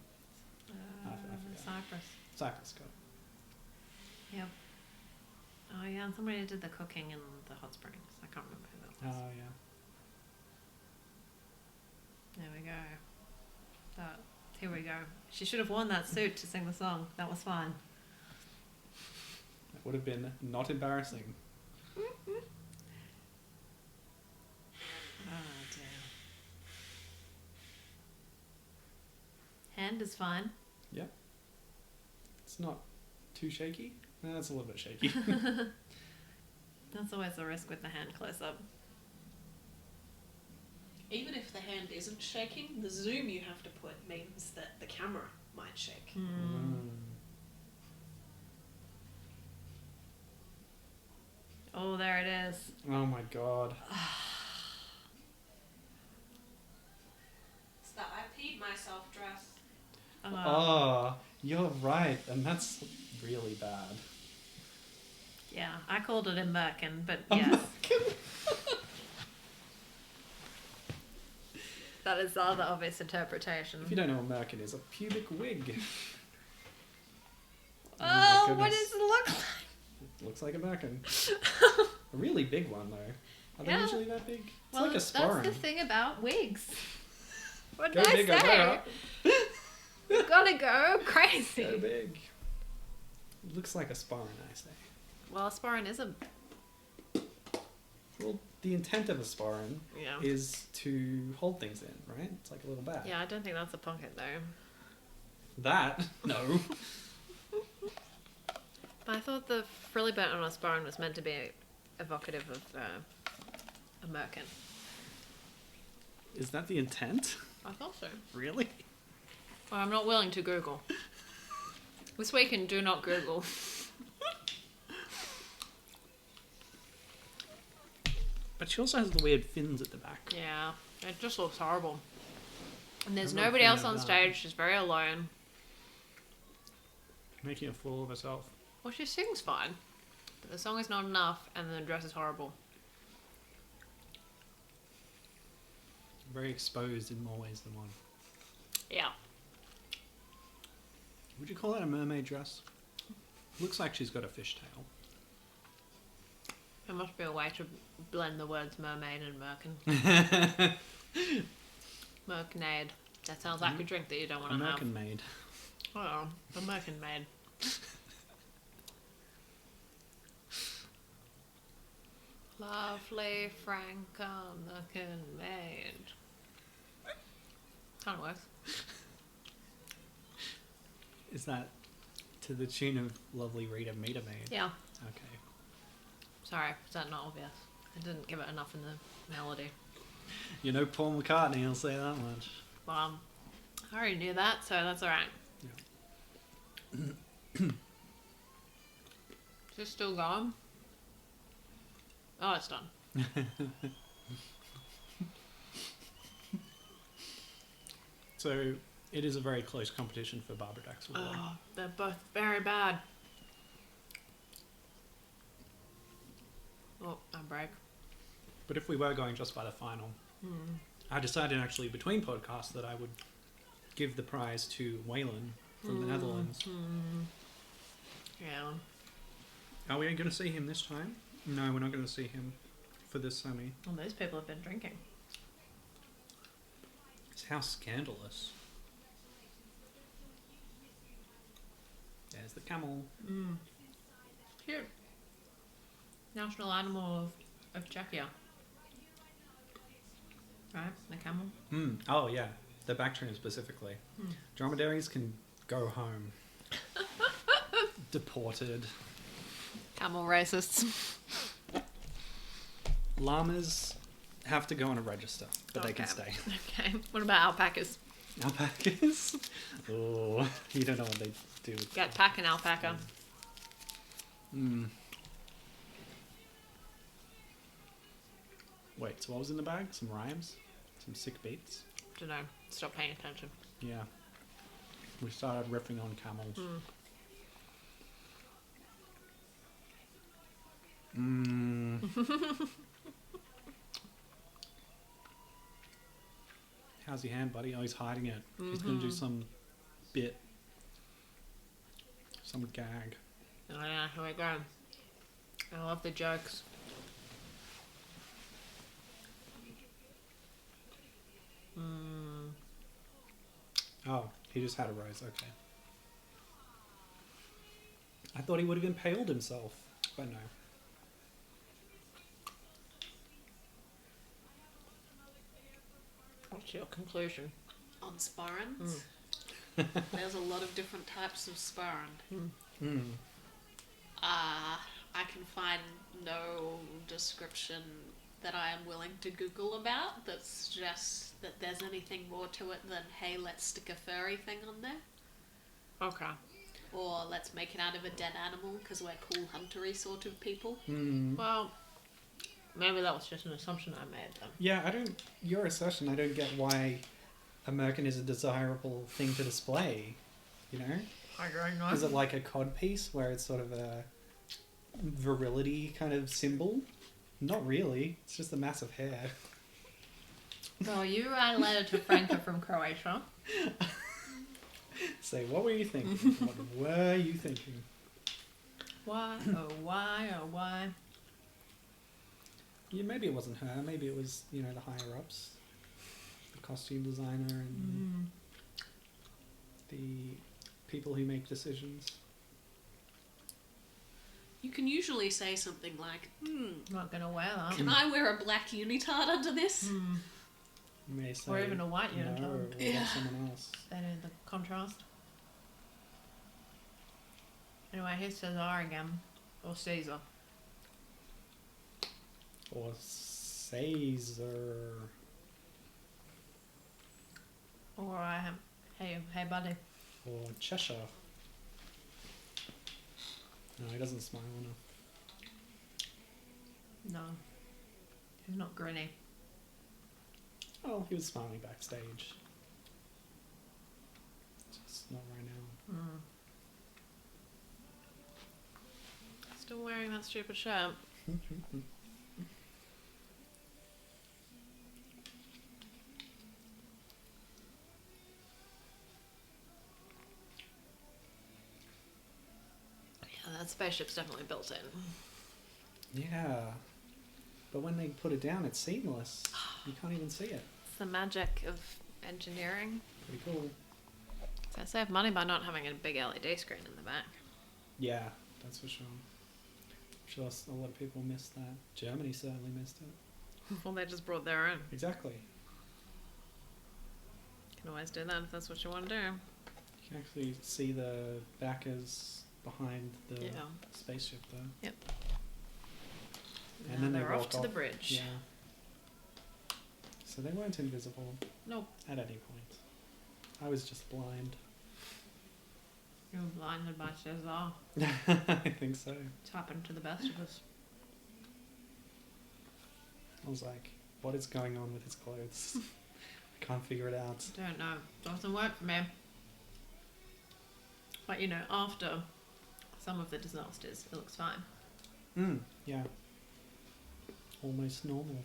I forgot. Cyprus got it. Yep. Oh yeah, and somebody did the cooking in the hot springs. I can't remember who that was. Oh, yeah. There we go. Here we go. She should have worn that suit to sing the song. That was fine. That would have been not embarrassing. Oh dear. Hand is fine. Yep. It's not too shaky. No, it's a little bit shaky. That's always the risk with the hand close up. Even if the hand isn't shaking, the zoom you have to put means that the camera might shake. Oh, there it is. Oh my god. It's the I peed myself dress. Oh, you're right. And that's really bad. Yeah, I called it a merkin, but yes. That is the other obvious interpretation. If you don't know what merkin is, a pubic wig. Oh, my what goodness. does it look like? It looks like a merkin. A really big one, though. Are they Yeah. usually that big? It's Well, like a sporran. that's the thing about wigs. What Go did big or I go say? up. You've got to go crazy. So big. It looks like a sporran, I say. Well, a sporran is a... Well, the intent of a sporran Yeah. is to hold things in, right? It's like a little bag. Yeah, I don't think that's a pocket, though. That? No. But I thought the frilly bit on a sporran was meant to be evocative of a merkin. Is that the intent? I thought so. Really? Well, I'm not willing to Google. This weekend, do not Google. But she also has the weird fins at the back. Yeah, it just looks horrible. And there's I'm not a nobody fan else of on that. stage. She's very alone. Making a fool of herself. Well, she sings fine. But the song is not enough, and the dress is horrible. Very exposed in more ways than one. Yeah. Would you call that a mermaid dress? Looks like she's got a fishtail. There must be a way to blend the words mermaid and merkin. Merkinade. That sounds like a drink that you don't want to have. American maid. Oh, a merkin maid. Lovely Franca merkin maid. Kind of works. Is that to the tune of Lovely Rita Meter Maid? Yeah. Okay. Sorry, is that not obvious? I didn't give it enough in the melody. You know Paul McCartney, I'll say that much. Well, I already knew that, so that's alright. Yeah. Is this still going? Oh, it's done. So, it is a very close competition for Barbara Daxel. Oh, they're both very bad. Oh, I break. But if we were going just by the final, I decided actually between podcasts that I would give the prize to Waylon from the Netherlands. Yeah. Are we going to see him this time? No, we're not going to see him for this semi. Well, those people have been drinking. How scandalous. There's the camel. Cute. National animal of Czechia. Right? The camel. Oh, yeah. The Bactrian specifically. Dromedaries can go home. Deported. Camel racists. Llamas have to go on a register, but they can Okay. stay. Okay. What about alpacas? Alpacas? Oh, you don't know what they do. Get pack an alpaca. Wait, so what was in the bag? Some rhymes? Some sick beats? Don't know. Stop paying attention. Yeah. We started riffing on camels. How's your hand, buddy? Oh, he's hiding it. He's going to do some bit. Some gag. Oh yeah, here we go. I love the jokes. Oh, he just had a rose. Okay. I thought he would have impaled himself, but no. What's your conclusion? On sporrans, there's a lot of different types of sporran. I can find no description that I am willing to Google about that suggests that there's anything more to it than, hey, let's stick a furry thing on there. Okay. Or let's make it out of a dead animal because we're cool huntery sort of people. Well, maybe that was just an assumption I made then. Yeah, I don't. Your assertion, I don't get why a merkin is a desirable thing to display. You know, I don't know. is it like a cod piece where it's sort of a virility kind of symbol? Not really. It's just a mass of hair. So you write a letter to Franca from Croatia. Say, what were you thinking? What were you thinking? Why? Oh why? Oh why? Yeah, maybe it wasn't her. Maybe it was, you know, the higher ups, the costume designer, and the people who make decisions. You can usually say something like, Not gonna wear that. can I wear a black unitard under this? You may say, Or even a white no, unitard. or what about someone else. They know the contrast. Anyway, here's Cesar again. Or Caesar. Or Caesar. Or hey buddy. Or Cheshire. No, he doesn't smile enough. No. He's not grinny. Oh, he was smiling backstage. Just not right now. Still wearing that stupid shirt. Yeah, that spaceship's definitely built in. Yeah. But when they put it down, it's seamless. You can't even see it. It's the magic of engineering. Pretty cool. So I save money by not having a big LED screen in the back. Yeah, that's for sure. I'm sure a lot of people missed that. Germany certainly missed it. Well, they just brought their own. Exactly. You can always do that if that's what you want to do. You can actually see the backers behind the spaceship though. Yep. And then they're they off walk to the bridge. Yeah. So they weren't invisible. Nope. At any point. I was just blind. You were blinded by Cesar. I think so. It's happened to the best of us. I was like, what is going on with his clothes? I can't figure it out. Don't know. Doesn't work for me. But you know, after some of the disasters, it looks fine. Yeah. Almost normal.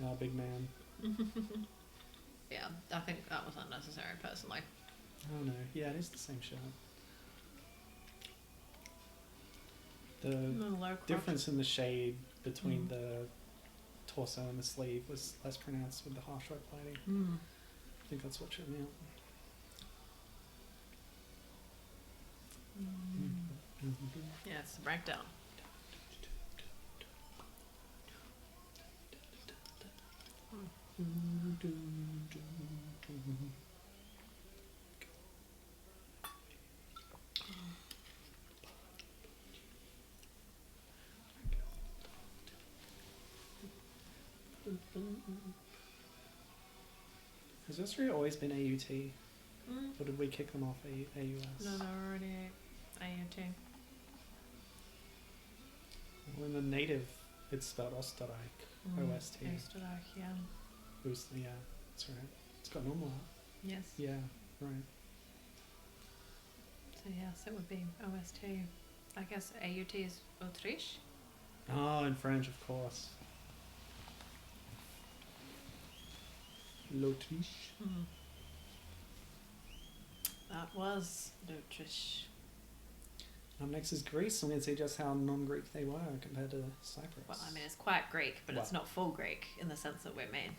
Yeah, big man. Yeah, I think that was unnecessary personally. Oh no, yeah, it is the same shirt. The Low difference in the shade between the torso and the sleeve was less pronounced with the half stripe lighting. I think that's what tripped me out. Yeah, it's the breakdown. Has Australia always been AUT? Or did we kick them off AUS? No, they're already AUT. Well, in the native, it's spelled Österreich. OST. Österreich, yeah. Yeah, that's right. It's got normal art. Yes. Yeah, right. So yes, it would be OST. I guess AUT is Autriche. Oh, in French, of course. L'Autriche. That was Autriche. Up next is Greece. I'm going to see just how non-Greek they were compared to Cyprus. Well, I mean, it's quite Greek, but it's Well. not full Greek in the sense that we mean.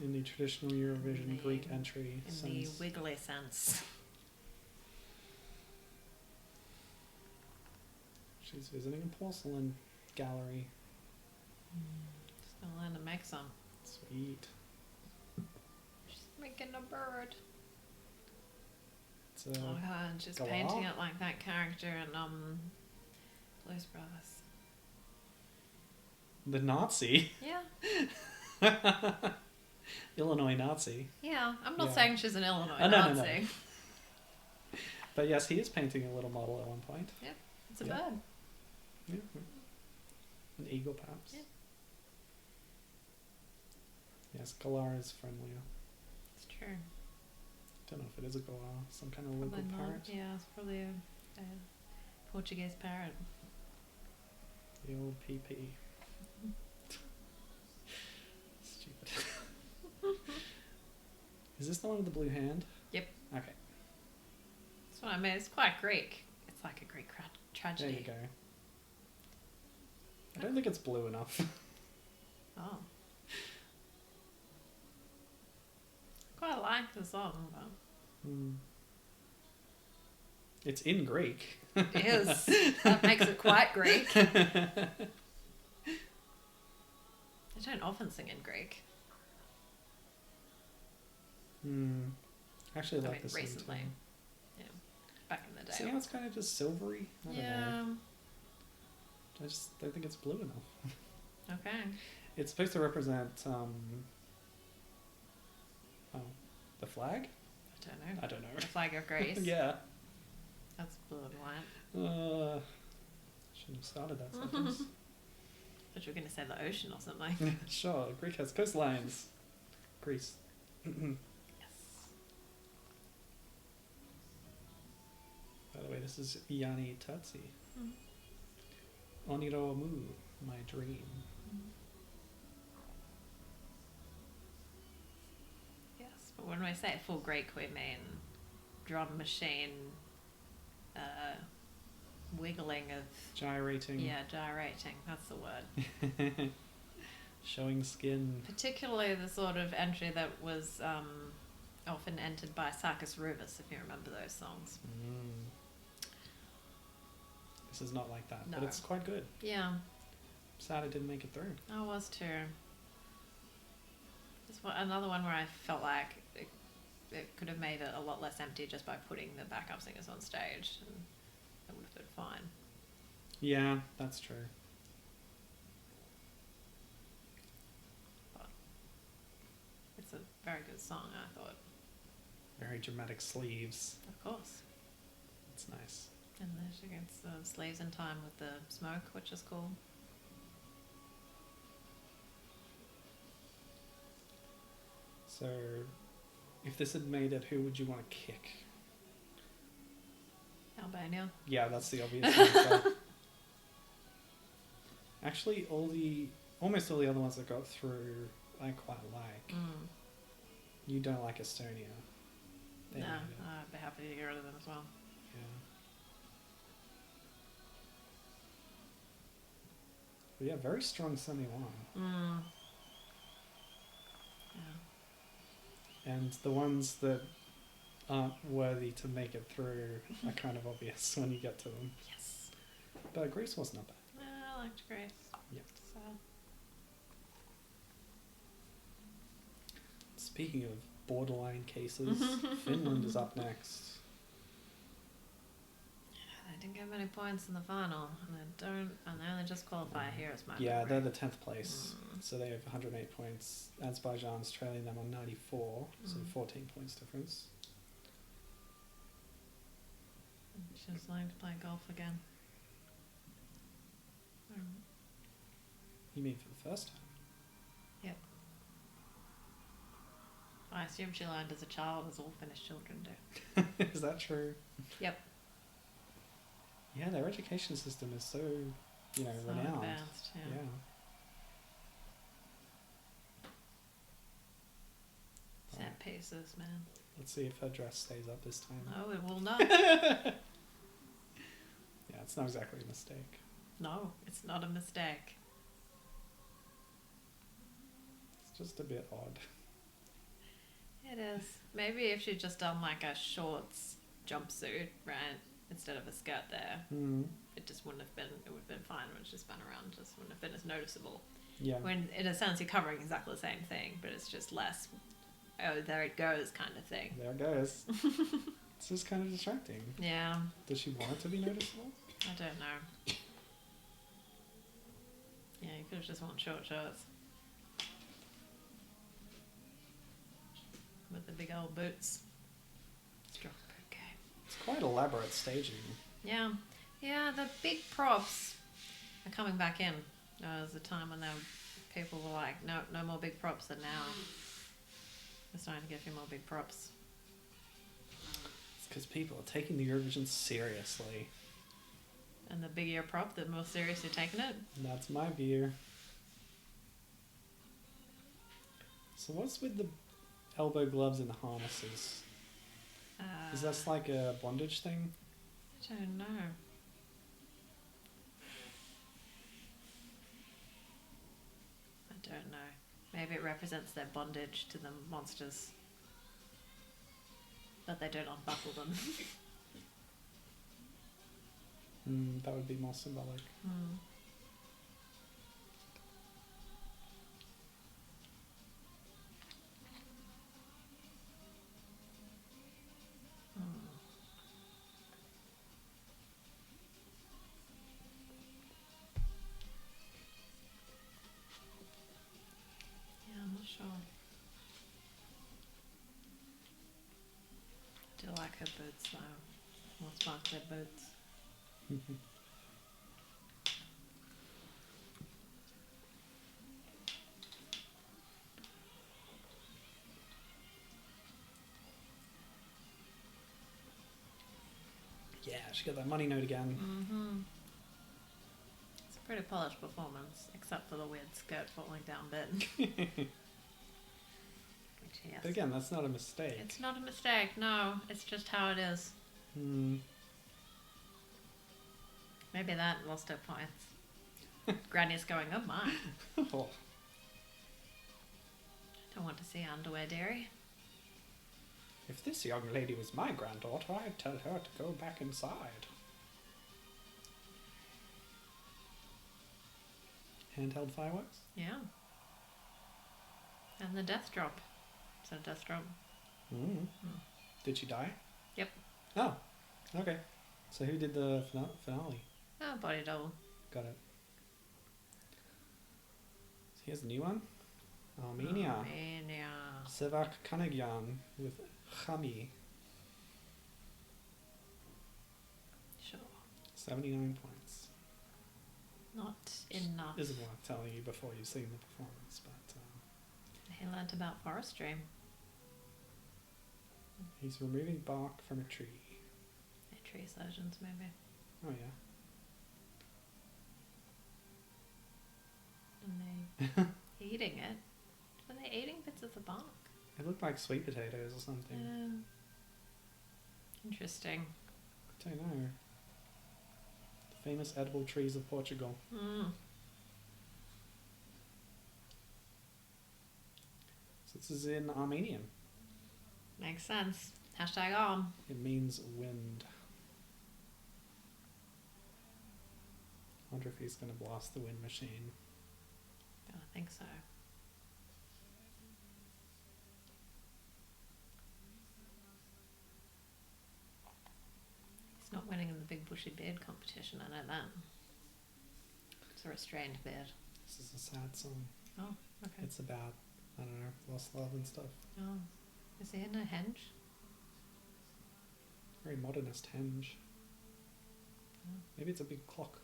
In the traditional Eurovision In the- Greek entry In sense. the wiggly sense. She's visiting a porcelain gallery. Just gonna learn to make some. Sweet. She's making a bird. It's Oh god, and she's Go painting on. it like that character in Blues Brothers. the Nazi. Yeah. Illinois Nazi. Yeah. I'm not Yeah. saying she's an Illinois Oh, no, no, Nazi. no. But yes, he is painting a little model at one point. It's a Yeah. bird. Yeah. An eagle, perhaps. Yeah. Yes, Galar is friendlier. It's true. Don't know if it is a Galar, some kind of Probably local not. parrot. Yeah, it's probably a Portuguese parrot. The old PP. Stupid. Is this the one with the blue hand? Yep. Okay, That's what I mean. It's quite Greek. It's like a Greek there tragedy. you go. I don't think it's blue enough. Oh. Quite like the song, but It's in Greek. it is. That makes it quite Greek. They don't often sing in Greek. Actually, I I like mean, this one recently. too. Yeah. Back in the day. See how it's kind of just silvery? I don't know. Yeah. I just don't think it's blue enough. Okay. It's supposed to represent the flag? I don't know. The flag of Greece. Yeah. That's blue and white. Shouldn't have started that sentence. But you're going to say the ocean or something. Sure, Greek has coastlines. Greece. Yes. By the way, this is Yani Tatsi. Mm. Oniro Mu, my dream. Yes, but when we say full Greek, we mean drum machine, wiggling of... Gyrating. Yeah, gyrating, that's the word. Showing skin. Particularly the sort of entry that was often entered by Sarkis Rubus, if you remember those songs. This is not like that, No. but it's quite good. Yeah, Sad it didn't make it through. I was too. It's another one where I felt like it could have made it a lot less empty just by putting the backup singers on stage, and it would have been fine. Yeah, that's true. It's a very good song, I thought. Very dramatic sleeves. Of course. It's nice. And she gets the sleeves in time with the smoke, which is cool. So, if this had made it, who would you want to kick? Albania. Yeah, that's the obvious answer. Actually, almost all the other ones that got through, I quite like. You don't like Estonia. They No, made it. I'd be happy to get rid of them as well. Yeah. But yeah, very strong semi-one. Yeah. And the ones that aren't worthy to make it through are kind of obvious when you get to them. Yes. But Greece was not bad. I liked Grace. Yep. So. Speaking of borderline cases, Finland is up next. They didn't get many points in the final, and they only just qualify here as my Yeah, memory. they're the 10th place, so they have 108 points. Azerbaijan's trailing them on 94, so 14 points difference. She was learning to play golf again. You mean for the first time? Yep. I assume she learned as a child, as all Finnish children do. Is that true? Yep. Yeah, their education system is so, So renowned. advanced, yeah. Set pieces, man. Let's see if her dress stays up this time. No, it will not. Yeah, it's not exactly a mistake. No, it's not a mistake. It's just a bit odd. It is. Maybe if she'd just done like a shorts jumpsuit, right, instead of a skirt there, it just wouldn't have been, it would have been fine when she spun around, just wouldn't have been as noticeable. Yeah. When in a sense you're covering exactly the same thing, but it's just less, oh, there it goes kind of thing. There it goes. It's just kind of distracting. Yeah, Does she want it to be noticeable? I don't know. Yeah, you could have just worn short shorts. With the big old boots. Strong boot game. It's quite elaborate staging. Yeah. Yeah, the big props are coming back in. There was a time when people were like, no more big props, and now we're starting to get a few more big props. It's because people are taking the Eurovision seriously. And the bigger your prop, the more seriously you're taking it. That's my view. So what's with the elbow gloves and the harnesses? Is that like a bondage thing? I don't know. I don't know. Maybe it represents their bondage to the monsters. But they don't unbuckle them. That would be more symbolic. her boots though. More sparkly boots. Yeah, she got that money note again. Mm-hmm. It's a pretty polished performance, except for the weird skirt falling down bit. Which, yes. But again, that's not a mistake. It's not a mistake, no. It's just how it is. Hmm. Maybe that lost her points. Granny's going, oh my. Oh. Don't want to see underwear, dearie. If this young lady was my granddaughter, I'd tell her to go back inside. Handheld fireworks? Yeah. And the death drop. Is that a death drop? Mm. Did she die? Yep. Oh, okay. So who did the finale? Oh, body double. Got it. So here's the new one. Armenia. Armenia. Sevak Kanagyan with Khami. Sure. 79 points. Not enough. Isn't worth telling you before you've seen the performance, but He learnt about forestry. he's removing bark from a tree. Yeah, tree surgeons, maybe. Oh yeah. And they eating it. Were they eating bits of the bark? It looked like sweet potatoes or something. Interesting. I don't know. The famous edible trees of Portugal. Mm. So this is in Armenian. Makes sense. Hashtag arm. It means wind. I wonder if he's going to blast the wind machine. I think so. He's not winning in the big bushy beard competition, I know that. It's a restrained beard. This is a sad song. Oh, okay. It's about, I don't know, lost love and stuff. Oh. Is he in a henge? Very modernist henge. Oh. Maybe it's a big clock.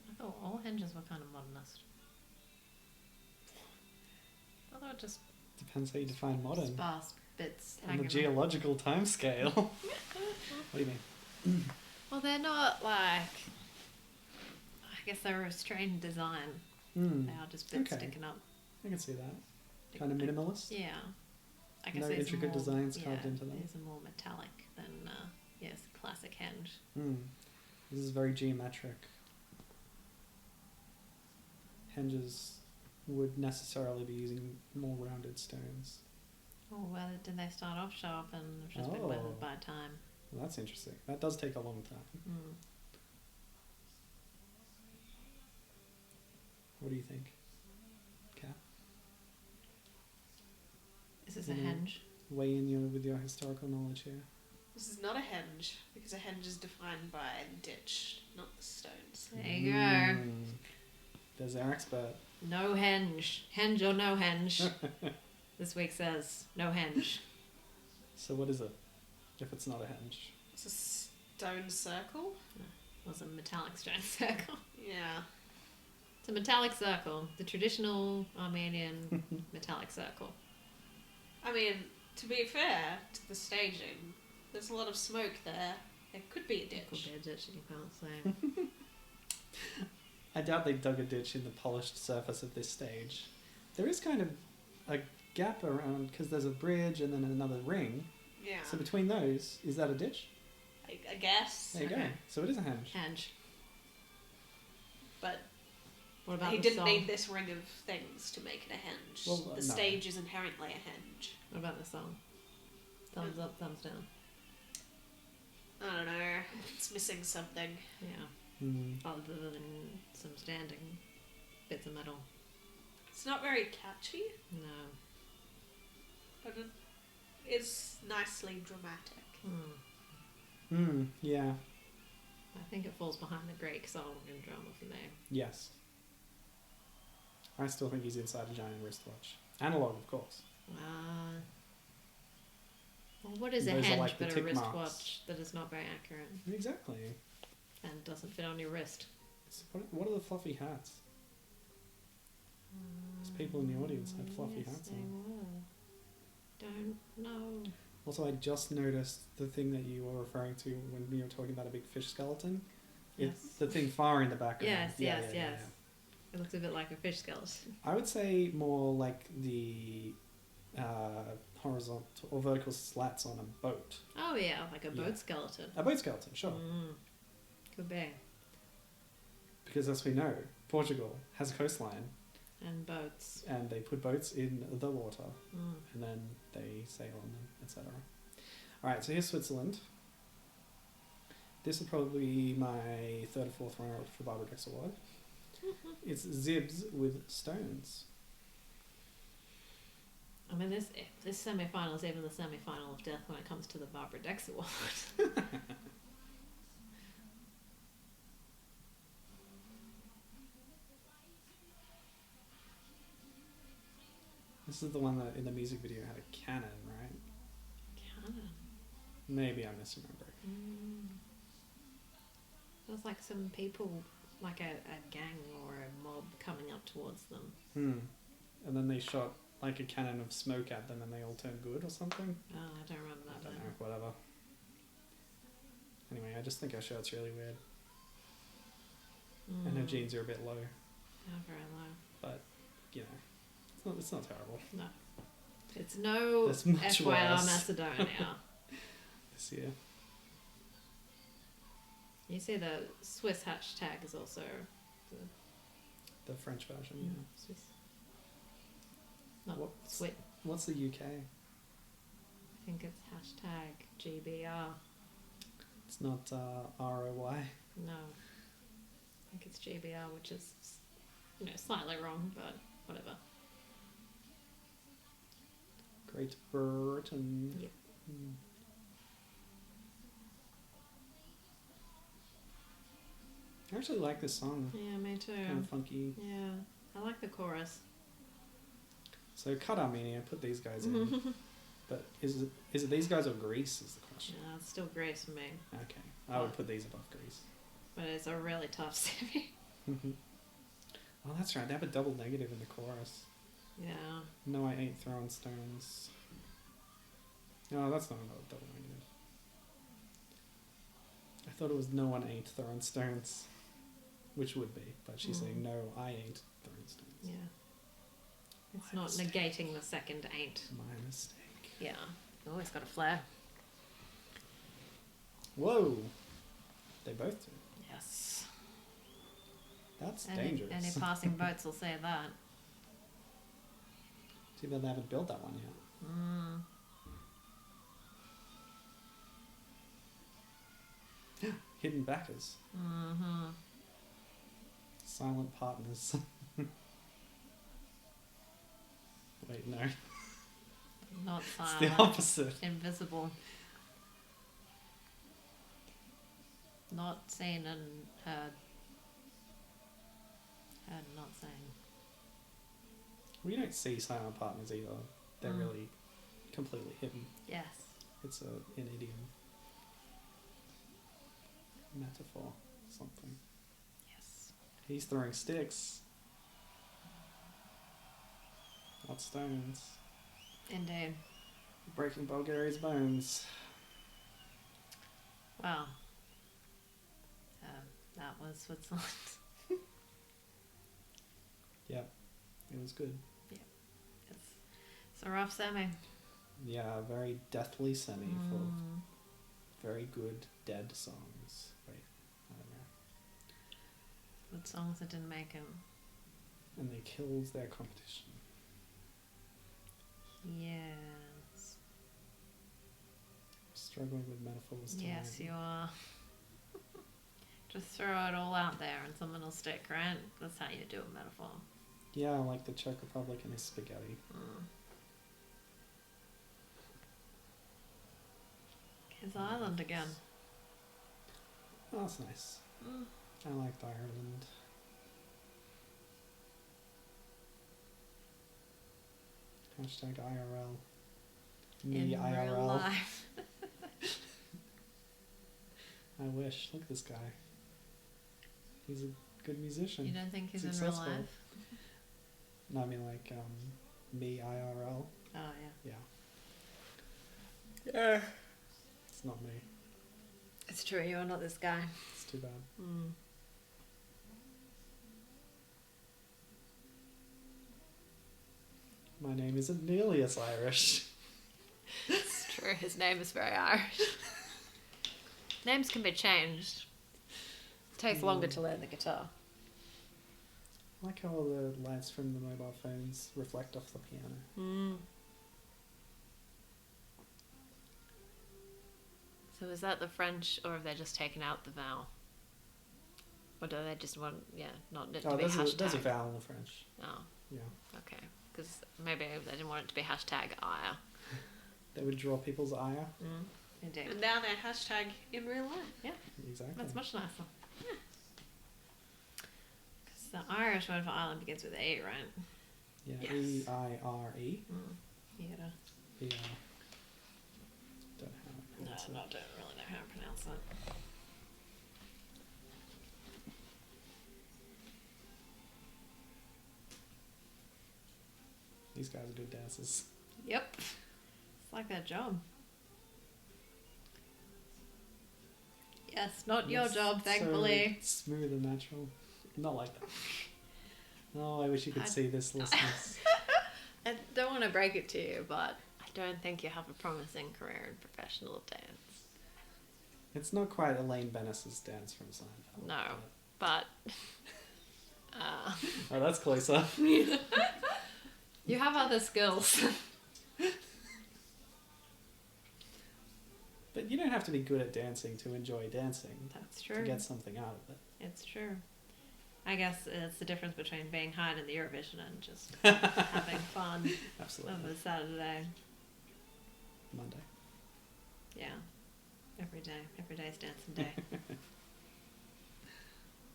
I thought all henges were kind of modernist. I thought just Depends how you define modern. sparse bits On hanging the geological time scale. What do you mean? Well, they're not like... I guess they're a restrained design. Hmm. They are just bits Okay. sticking up. I can see that. Kind of minimalist. Yeah. I guess No these are intricate more, designs carved into them. These are more metallic than, yes, classic henge. Hmm. This is very geometric. Henges would necessarily be using more rounded stones. Oh, well, did they start off sharp and have just been Oh. weathered by time? Well, that's interesting. That does take a long time. Mm. What do you think, Kat? Is this a Mhm. henge? Weigh in with your historical knowledge here. This is not a henge, because a henge is defined by the ditch, not the stones. There you go. Mm. There's our expert. No henge. Henge or no henge. This week says no henge. So what is it, if it's not a henge? It's a stone circle. It was a metallic stone circle. Yeah. It's a metallic circle. The traditional Armenian metallic circle. I mean, to be fair to the staging, there's a lot of smoke there. It could be a ditch. Could be a ditch, you can't say. I doubt they dug a ditch in the polished surface of this stage. There is kind of a gap around, because there's a bridge and then another ring. Yeah. So between those, is that a ditch? I guess. There you go. Okay. So it is a henge. Henge. But What about he the didn't song? need this ring of things to make it a henge. Well, The no. stage is inherently a henge. What about the song? Thumbs up, thumbs down. I don't know. It's missing something. Yeah. Mm. Other than some standing bits of metal. It's not very catchy, No. but it is nicely dramatic. Yeah. I think it falls behind the Greek song and drama for me. Yes. I still think he's inside a giant wristwatch. Analog, of course. Well, what is a Those are hinge like the but a tick wristwatch marks. that is not very accurate Exactly. and doesn't fit on your wrist? So what are the fluffy hats? There's people in the audience had fluffy yes, hats they on. were. Don't know. Also, I just noticed the thing that you were referring to when you were talking about a big fish skeleton. Yes. It's the thing far in the background. Yes, Yeah, yes, yeah, yes. yeah. It looks a bit like a fish skeleton. I would say more like the horizontal or vertical slats on a boat. Oh yeah, like a boat Yeah. skeleton. A boat skeleton, sure. Could be. Because as we know, Portugal has a coastline And boats. and they put boats in the water Mm. and then they sail on them, etc. Alright, so here's Switzerland. This will probably be my third or fourth runner-up for Barbara Dex Award. It's Zibs with Stones. I mean, this semi-final is even the semi-final of death when it comes to the Barbara Dex Award. This is the one that in the music video had a cannon, right? Cannon. Maybe I'm misremembering. It was like some people, like a gang or a mob coming up towards them. And then they shot like a cannon of smoke at them and they all turned good or something. Oh, I don't remember that. I don't know, whatever. Anyway, I just think her shirt's really weird. And her jeans are a bit low. Yeah, very low. But, you know, it's not terrible. No. It's no There's much FYR worse. Macedonia. This year. You see the Swiss hashtag is also The French version, Swiss. Not What's- Swit. What's the UK? I think it's hashtag GBR. It's not ROY. No. I think it's GBR, which is, slightly wrong, but whatever. Great Britain. Yep. I actually like this song. Yeah, me too. Kind of funky. Yeah. I like the chorus. So cut Armenia, put these guys in. But is it these guys or Greece is the question? Yeah, it's still Greece for me. Okay. I would put these above Greece. But it's a really tough semi. Oh, that's right. They have a double negative in the chorus. Yeah. No, I ain't throwing stones. No, that's not a double negative. I thought it was no one ain't throwing stones. Which would be. But she's saying, no, I ain't throwing stones. Yeah. It's My not mistake. negating the second ain't. My mistake. Yeah. Oh, it's got a flare. Whoa! They both do. Yes. That's Any dangerous. passing boats will say that. Too bad they haven't built that one yet. Hidden backers. Mm-hmm. Silent partners. Wait, no. Not It's silent. the opposite. Invisible. Not seen and heard. Heard, not seen. We don't see silent partners either. They're really completely hidden. Yes. It's an idiom. Metaphor. Something. Yes. He's throwing sticks. Not stones. Indeed. Breaking Bulgaria's bones. Well, that was Switzerland. Yep. It was good. It's a rough semi. Yeah, a very deathly semi full of very good dead songs. Wait, I don't know. Good songs that didn't make it. And they killed their competition. Yes. Struggling with metaphors tonight. Yes, you are. Just throw it all out there and someone will stick, right? That's how you do a metaphor. Yeah, like the Czech Republic and his spaghetti. His island again. Oh, that's nice. I liked Ireland. Hashtag IRL. Me in IRL. real life. I wish. Look at this guy. He's a good musician. You don't think he's in real Successful. life? No, I mean like me IRL. Oh yeah. Yeah. It's not me. It's true. You're not this guy. It's too bad. Mm. My name isn't nearly as Irish. It's true. His name is very Irish. Names can be changed. It takes longer to learn the guitar. I like how all the lights from the mobile phones reflect off the piano. Mm. So is that the French, or have they just taken out the vowel? Or do they just want, not it to Oh, be hashtag? there's a vowel in the French. Oh, Yeah. okay. Because maybe they didn't want it to be hashtag ire. That would draw people's ire. Mm. Indeed. And now they're hashtag in real life. Exactly. That's much nicer. Because the Irish word for island begins with A, right? Yeah. Yes. EIRE. Yeah. Yeah. Don't know how to No, pronounce it. I don't really know how to pronounce that. These guys are good dancers. Yep. It's like their job. Yes, not your That's job, thankfully. So smooth and natural. Not like that. Oh, I wish you could see this, listeners. I don't want to break it to you, but I don't think you have a promising career in professional dance. It's not quite Elaine Bennis's dance from Seinfeld. No, but Oh, that's closer. you have other skills. But you don't have to be good at dancing to enjoy dancing. That's To true. get something out of it. It's true. I guess it's the difference between being hired in the Eurovision and just having fun Absolutely. of a Saturday. Monday. Yeah. Every day. Every day's dancing day.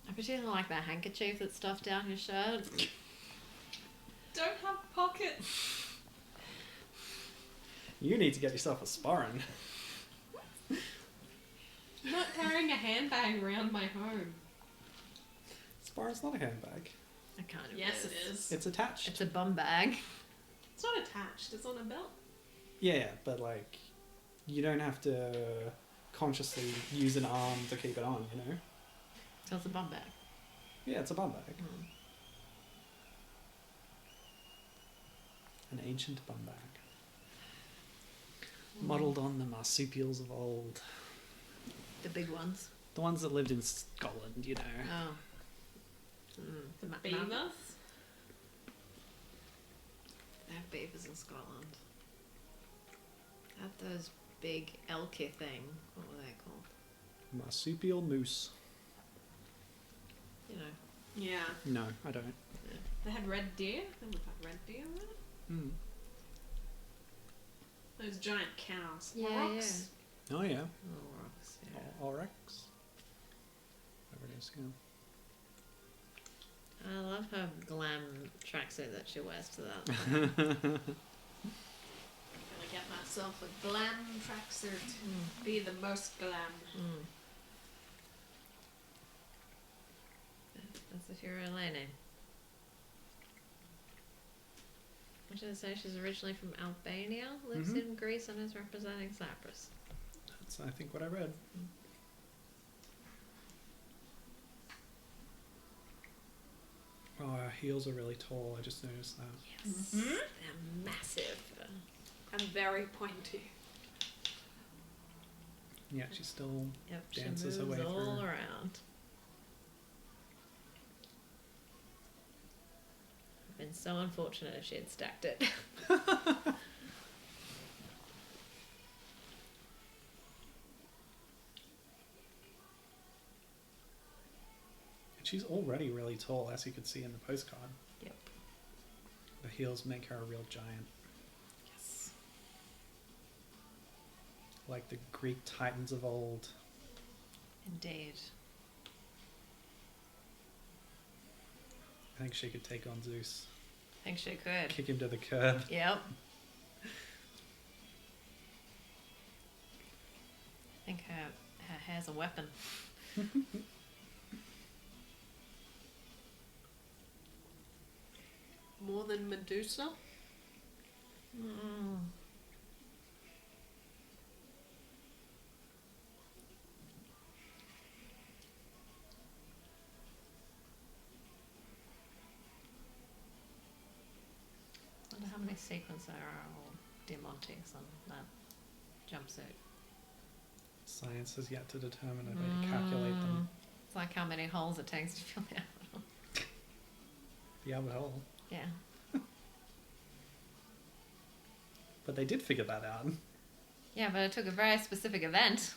I particularly like that handkerchief that's stuffed down your shirt. Don't have pockets. You need to get yourself a sporran. I'm not carrying a handbag around my home. Sporran's not a handbag. I kind of Yes, it is. It's attached. It's a bum bag. It's not attached. It's on a belt. Yeah, but like, you don't have to consciously use an arm to keep it on, you know? So it's a bum bag. Yeah, it's a bum bag. An ancient bum bag. Modelled on the marsupials of old. The big ones. The ones that lived in Scotland, you know. Oh. The Ma- beavers. They have beavers in Scotland. They have those big elky thing. What were they called? Marsupial moose. You know. Yeah. No, I don't. They had red deer. They would have red deer in it. Mm. Those giant cows. Yeah, Aurochs. Oh, yeah. Oh, rocks, yeah. Oryx. Whatever it is, yeah. I love her glam tracksuit that she wears to that. I'm gonna get myself a glam tracksuit. Be the most glam. That's if you're Elaine. What did I say? She's originally from Albania, lives Mhm. in Greece, and is representing Cyprus. That's, I think, what I read. Oh, her heels are really tall. I just noticed that. Yes. They're massive. And very pointy. Yeah, she still Yep, dances she her moves way all through. around. I've been so unfortunate if she had stacked it. She's already really tall, as you could see in the postcard. Yep. The heels make her a real giant. Yes. Like the Greek titans of old. Indeed. I think she could take on Zeus. I think she could. Kick him to the curb. Yep. think her hair's a weapon. More than Medusa? Mm. Wonder how many sequins there are, or diamantes on that jumpsuit. Science has yet to determine a way to calculate them. It's like how many holes it takes to fill the apple. The Albert Hole. Yeah. But they did figure that out. Yeah, but it took a very specific event.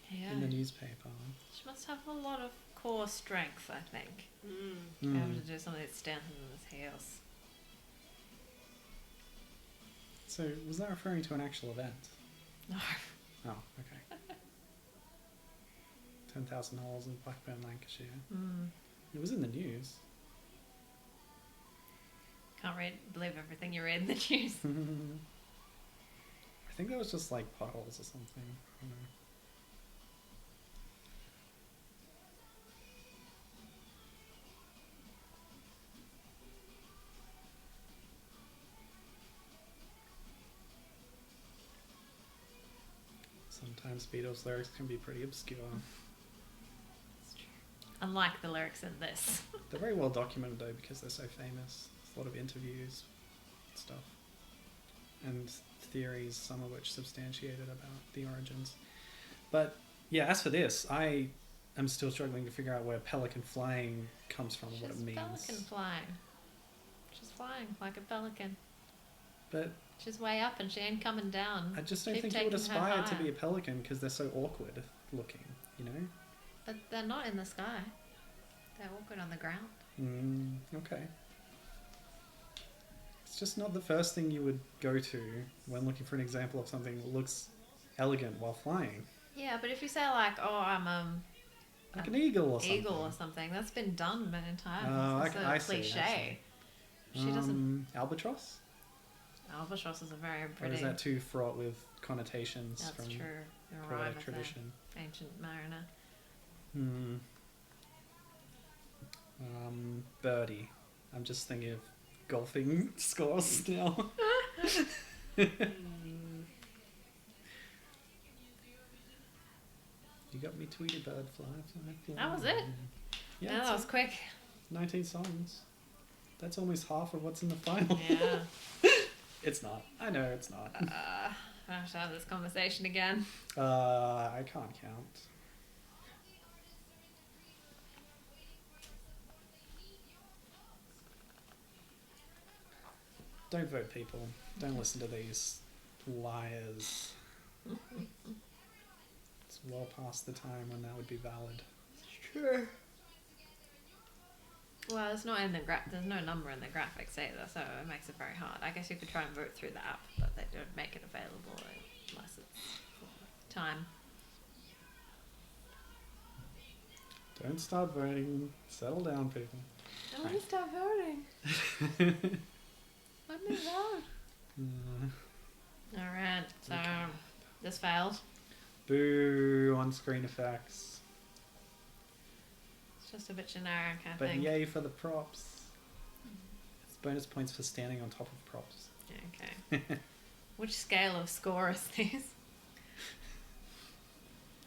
Yeah. In the newspaper. She must have a lot of core strength, I think. Mm. To be able to do something that's standing on his heels. So, was that referring to an actual event? No. Oh, okay. 10,000 holes in Blackburn, Lancashire. It was in the news. Can't believe everything you read in the news. I think that was just like potholes or something. I don't know. Sometimes Beatles lyrics can be pretty obscure. It's true. Unlike the lyrics in this. They're very well documented though because they're so famous. There's a lot of interviews, stuff, and theories, some of which substantiated about the origins. But yeah, as for this, I am still struggling to figure out where pelican flying comes from and what it means. Pelican flying. She's flying like a pelican. But she's way up and she ain't coming down. I just don't Keep think you would taking her aspire to higher. be a pelican because they're so awkward looking, you know? But they're not in the sky. They're awkward on the ground. Okay. It's just not the first thing you would go to when looking for an example of something that looks elegant while flying. Yeah, but if you say like, oh, I'm Like an eagle or something. eagle or something, that's been done many times. Oh, It's I a see, I cliche. She doesn't. Albatross? Albatross is a very Or pretty. is that too fraught with connotations That's from true. The rhyme poetic of tradition? the ancient mariner. Birdie. I'm just thinking of golfing scores now. You got me Tweety Bird, fly, fly, fly. That was it? Yeah, Yeah, that was quick. 19 songs. That's almost half of what's in the final. Yeah. It's not. I know it's not. I have to have this conversation again. I can't count. Don't vote, people. Don't listen to these liars. It's well past the time when that would be valid. Sure. Well, it's not in the there's no number in the graphics either, so it makes it very hard. I guess you could try and vote through the app, but they don't make it available unless it's for time. Don't start voting. Settle down, people. I want to stop voting. Let me vote. Alright, so Okay. this failed. Boo on screen effects. It's just a bit generic, I But think. yay for the props. It's bonus points for standing on top of props. Okay. Which scale of score is this?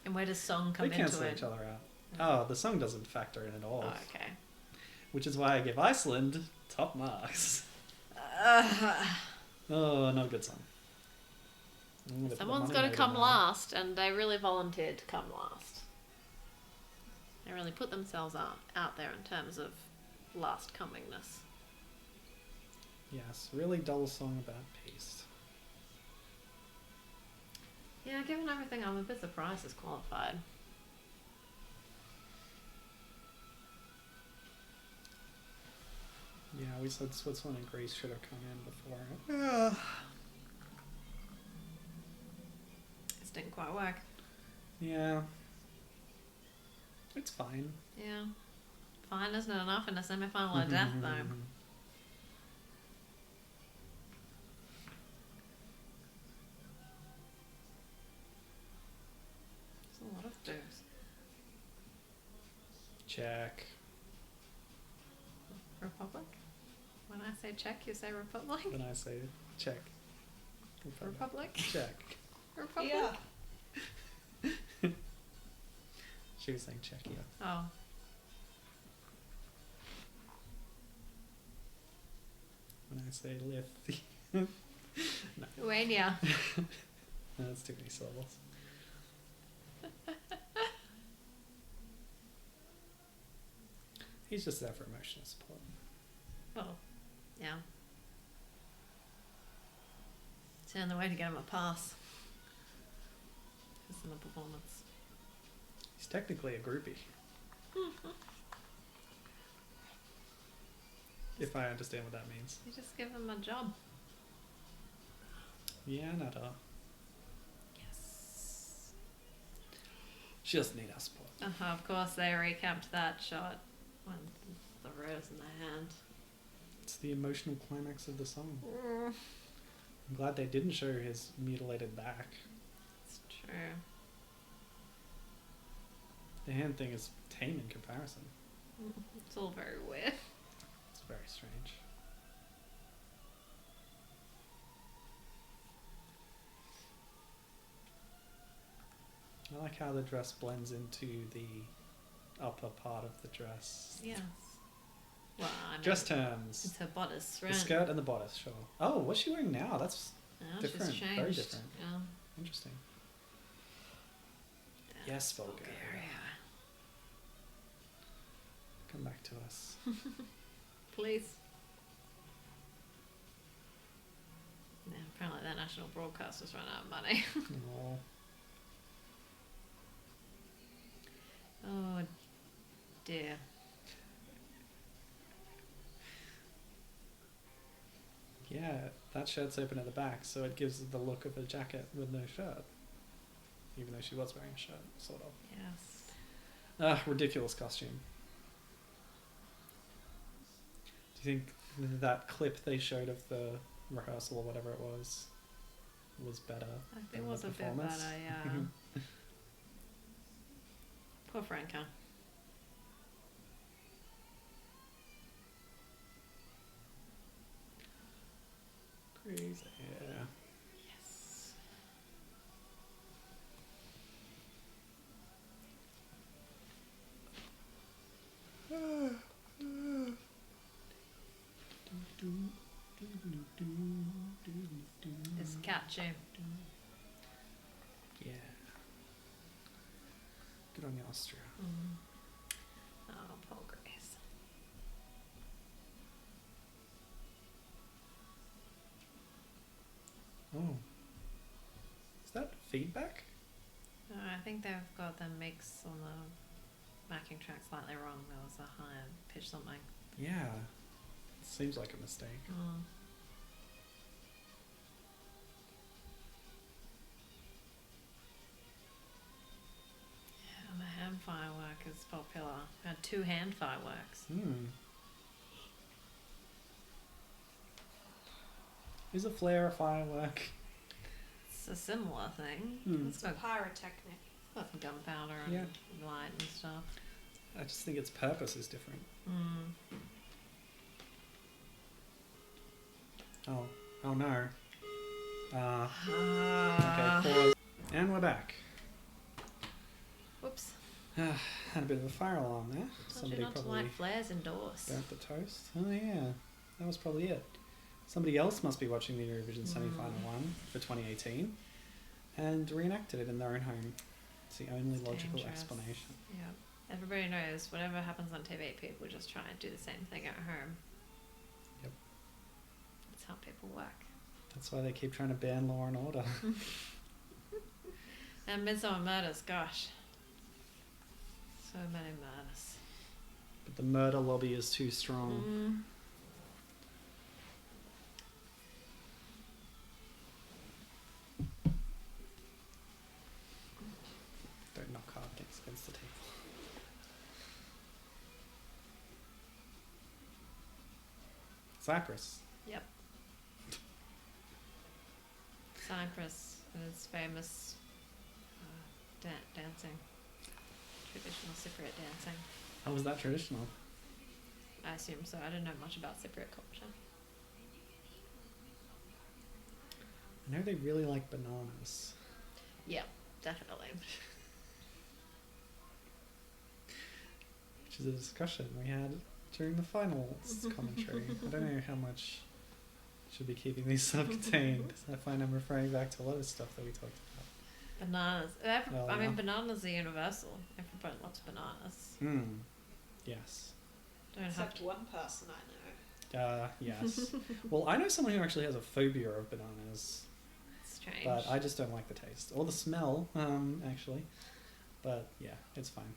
And where does song come They into cancel it? each other out. Oh, the song doesn't factor in at all. Oh, okay. Which is why I give Iceland top marks. Oh, not a good song. Someone's got to come last, and they really volunteered to come last. They really put themselves out there in terms of last comingness. Yes, really dull song about peace. Yeah, given everything, I'm a bit surprised it's qualified. Yeah, we said Switzerland and Greece should have come in before. Yeah. This didn't quite work. Yeah. It's fine. Yeah. Fine isn't enough in a semi-final of death, though. Czech. Republic? When I say Czech, you say Republic? When I say Czech. Republic? Czech. Republic? Yeah. She was saying Czechia. Oh. When I say Lith. Lithuania. No, that's too many syllables. He's just there for emotional support. Well, yeah. It's the only way to get him a pass. It's in the performance. He's technically a groupie. If I understand what that means. You just give him a job. Yeah, nada. Yes. She doesn't need our support. Of course, they recapped that shot when the rose in the hand. It's the emotional climax of the song. I'm glad they didn't show his mutilated back. It's true. The hand thing is tame in comparison. It's all very weird. It's very strange. I like how the dress blends into the upper part of the dress. Yes. Well, I mean, Dress terms. it's her bodice, right? The skirt and the bodice, sure. Oh, what's she wearing now? That's Yeah, different, she's changed. very different. Yeah. interesting. Yeah. Yes, Bulgaria. Come back to us. Please. Yeah, apparently their national broadcasters run out of money. Aw. Oh dear. Yeah, that shirt's open at the back, so it gives the look of a jacket with no shirt. Even though she was wearing a shirt, sort of. Yes. Ridiculous costume. Do you think that clip they showed of the rehearsal or whatever it was better? I think than it was the a bit performance? better, yeah. Poor Franca. Crazy. Yeah. Yes. It's catchy. Yeah. Good on you, Austria. Oh, poor Grace. Oh. Is that feedback? I think they've got the mix on the backing track slightly wrong. There was a higher pitch something. Yeah. Seems like a mistake. Yeah, and the hand firework is popular. Had 2 hand fireworks. Is a flare a firework? It's a similar thing. It's got Pyrotechnic. some gunpowder and Yeah. light and stuff. I just think its purpose is different. Oh no. Okay, pause. And we're back. Whoops. Had a bit of a fire alarm there. Told you not to light flares indoors. burnt the toast. Oh yeah, that was probably it. Somebody else must be watching the Eurovision semi-final one for 2018 and reenacted it in their own home. It's the only It's logical dangerous. explanation. Yeah. Everybody knows whatever happens on TV, people just try and do the same thing at home. Yep. That's how people work. That's why they keep trying to ban Law and Order. And Midsummer Murders, gosh. So many murders. But the murder lobby is too strong. Don't knock hard things against the table. Cyprus. Yep. Cyprus is famous dancing, traditional Cypriot dancing. Oh, was that traditional? I assume so. I don't know much about Cypriot culture. I know they really like bananas. Yeah, definitely. Which is a discussion we had during the finals commentary. I don't know how much should be keeping these self-contained. I find I'm referring back to a lot of stuff that we talked about. Bananas. Well, I mean, yeah. bananas are universal. Everybody loves bananas. Yes. Don't have Except to. one person I know. Yes. Well, I know someone who actually has a phobia of bananas, Strange. but I just don't like the taste or the smell, actually. But yeah, it's fine.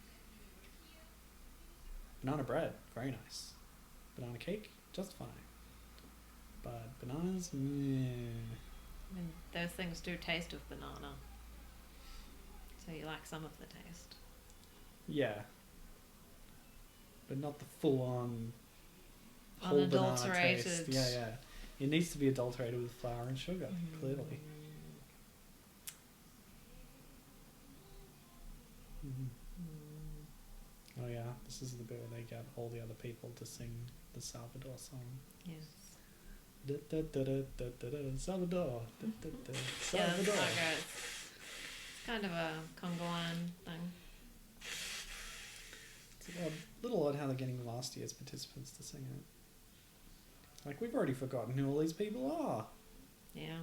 Banana bread, very nice. Banana cake, just fine. But bananas, meh. I mean, those things do taste of banana. So you like some of the taste. Yeah. But not the full-on whole banana taste. Unadulterated. Yeah. It needs to be adulterated with flour and sugar, clearly. Oh yeah, this is the bit where they get all the other people to sing the Salvador song. Yes. Da, da, da, da, da, da, da, Salvador. Da, da, da, Yeah, that's Salvador. how it goes. It's kind of a Congolese thing. It's a little odd how they're getting last year's participants to sing it. Like, we've already forgotten who all these people are. Yeah.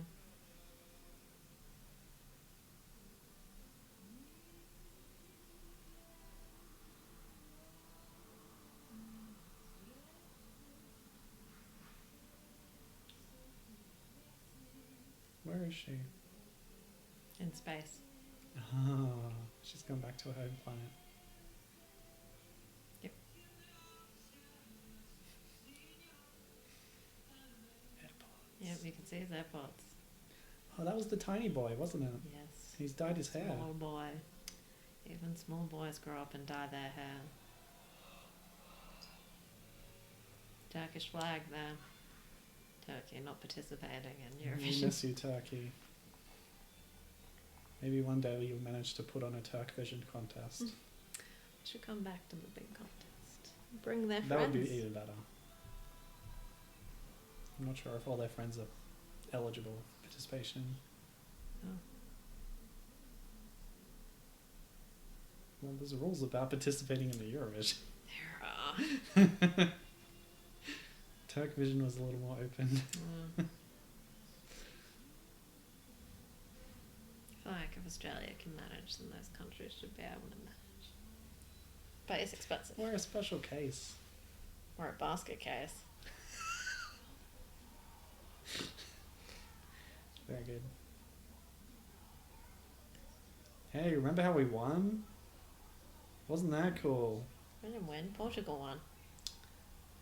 Where is she? In space. Ah, she's gone back to her home planet. Yep. AirPods. Yep, you can see his AirPods. Oh, that was the tiny boy, wasn't it? Yes. He's dyed his hair. Small boy. Even small boys grow up and dye their hair. Turkish flag there. Turkey not participating in We Eurovision. miss you, Turkey. Maybe one day you'll manage to put on a Turkvision contest. Should come back to the big contest. Bring their That friends. would be even better. I'm not sure if all their friends are eligible for participation. Oh. Well, there's rules about participating in the Eurovision. There are. Turkvision was a little more open. I feel like if Australia can manage, then those countries should be able to manage. But it's expensive. Or a special case. Or a basket case. Very good. Hey, remember how we won? Wasn't that cool? We didn't win. Portugal won.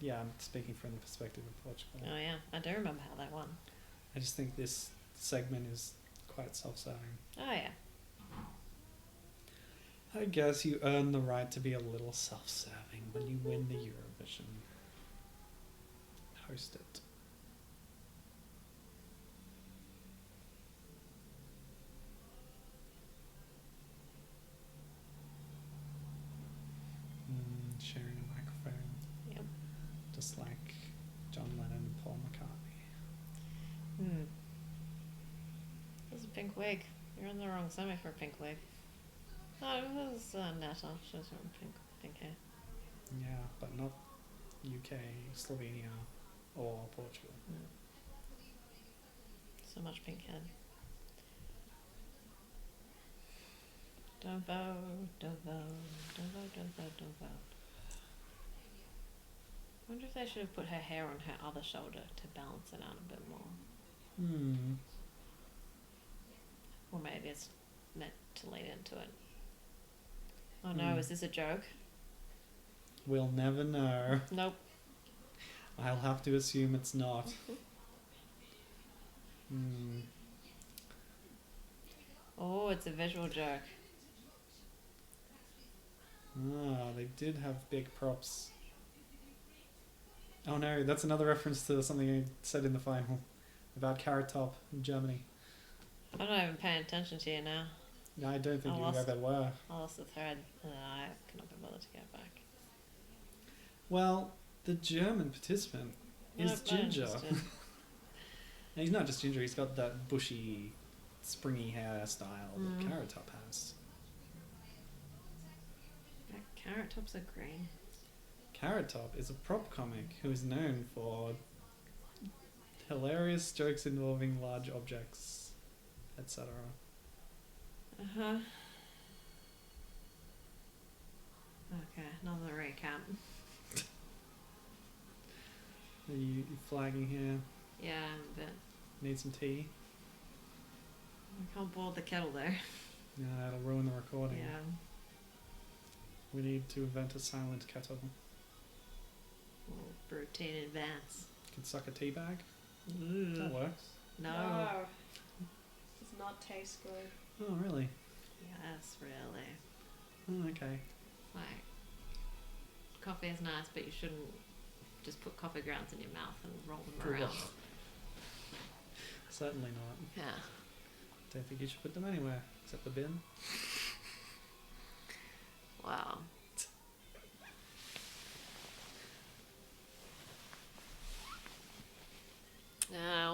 Yeah, I'm speaking from the perspective of Portugal. Oh yeah, I do remember how they won. I just think this segment is quite self-serving. Oh yeah. I guess you earn the right to be a little self-serving when you win the Eurovision. Host it. Sharing a microphone. Yep. Just like John Lennon and Paul McCartney. This is a pink wig. You're in the wrong semi for a pink wig. No, it was Netta. She was wearing pink hair. Yeah, but not UK, Slovenia, or Portugal. So much pink head. Don't vote, don't vote, don't vote, don't vote, don't vote. I wonder if they should have put her hair on her other shoulder to balance it out a bit more. Or maybe it's meant to lead into it. Oh no, is this a joke? We'll never know. Nope. I'll have to assume it's not. Oh, it's a visual joke. Ah, they did have big props. Oh no, that's another reference to something I said in the final about Carrot Top in Germany. I'm not even paying attention to you now. No, I don't think I you lost- ever were. I lost the thread and I cannot be bothered to get back. Well, the German participant is ginger. And he's not just ginger, he's got that bushy, springy hairstyle that Carrot Top has. Yeah, Carrot Tops are green. Carrot Top is a prop comic who is known for hilarious jokes involving large objects, etc. Uh-huh. Okay, another recap. Are you flagging here? Yeah, but Need some tea? I can't boil the kettle there. No, it'll ruin the recording. Yeah. We need to invent a silent kettle. We'll brew tea in advance. Could suck a tea bag. Ooh. That works. No. Does not taste good. Oh, really? Yes, really. Oh, okay. Like, coffee is nice, but you shouldn't just put coffee grounds in your mouth and roll them around. Certainly not. Yeah. Don't think you should put them anywhere except the bin. Wow.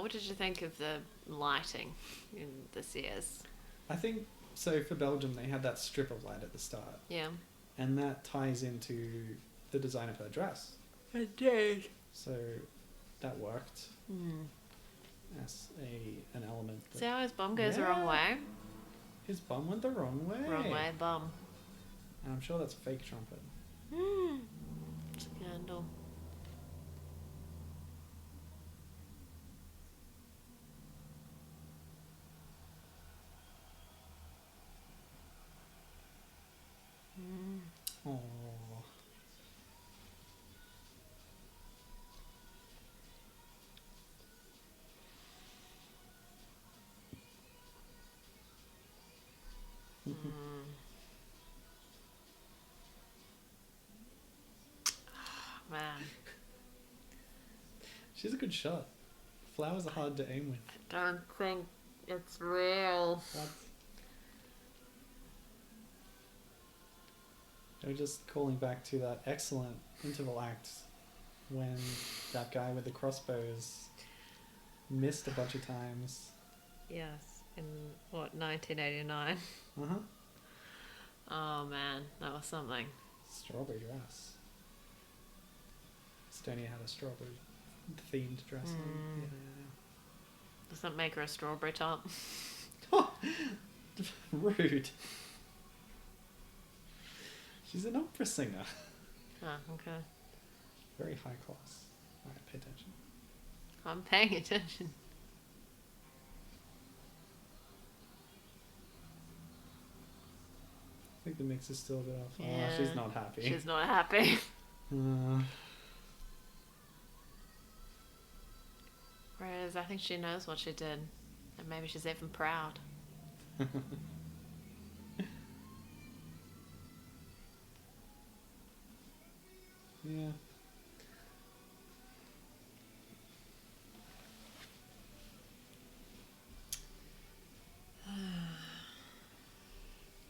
What did you think of the lighting in this year's? I think so. For Belgium, they had that strip of light at the start, Yeah. and that ties into the design of her dress. It did. So that worked Hmm. as an element. See how his bum goes the wrong way? His bum went the wrong way. Wrong way, bum. And I'm sure that's fake trumpet. Scandal. Oh. Man, She's a good shot. Flowers are hard to aim with. I don't think it's real. What? They're just calling back to that excellent interval act when that guy with the crossbows missed a bunch of times. Yes, in what, 1989? Uh-huh. Oh man, that was something. Strawberry dress. Estonia had a strawberry themed dress on. Does that make her a strawberry top? Rude. She's an opera singer. Oh, okay. Very high class. Alright, pay attention. I'm paying attention. I think the mix is still a bit off. Yeah. Oh, she's not happy. She's not happy. Whereas I think she knows what she did. And maybe she's even proud. Yeah.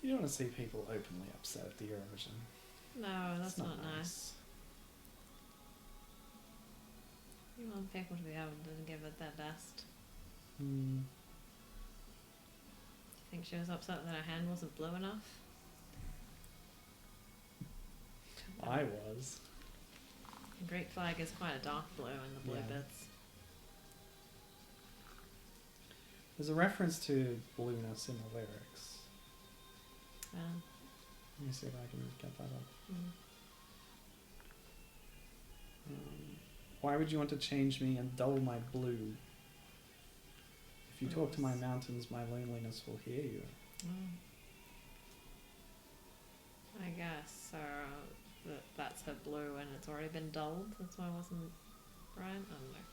You don't want to see people openly upset at the Eurovision. No, that's It's not nice. You want people to be able to give it their best. Hmm. Do you think she was upset that her hand wasn't blue enough? I was. The Greek flag is quite a dark blue in the blue Yeah. bits. There's a reference to blueness in the lyrics. Let me see if I can get that up. Why would you want to change me and dull my blue? If you talk to my mountains, my loneliness will hear you. I guess so. That's her blue and it's already been dulled. That's why it wasn't right. I don't know.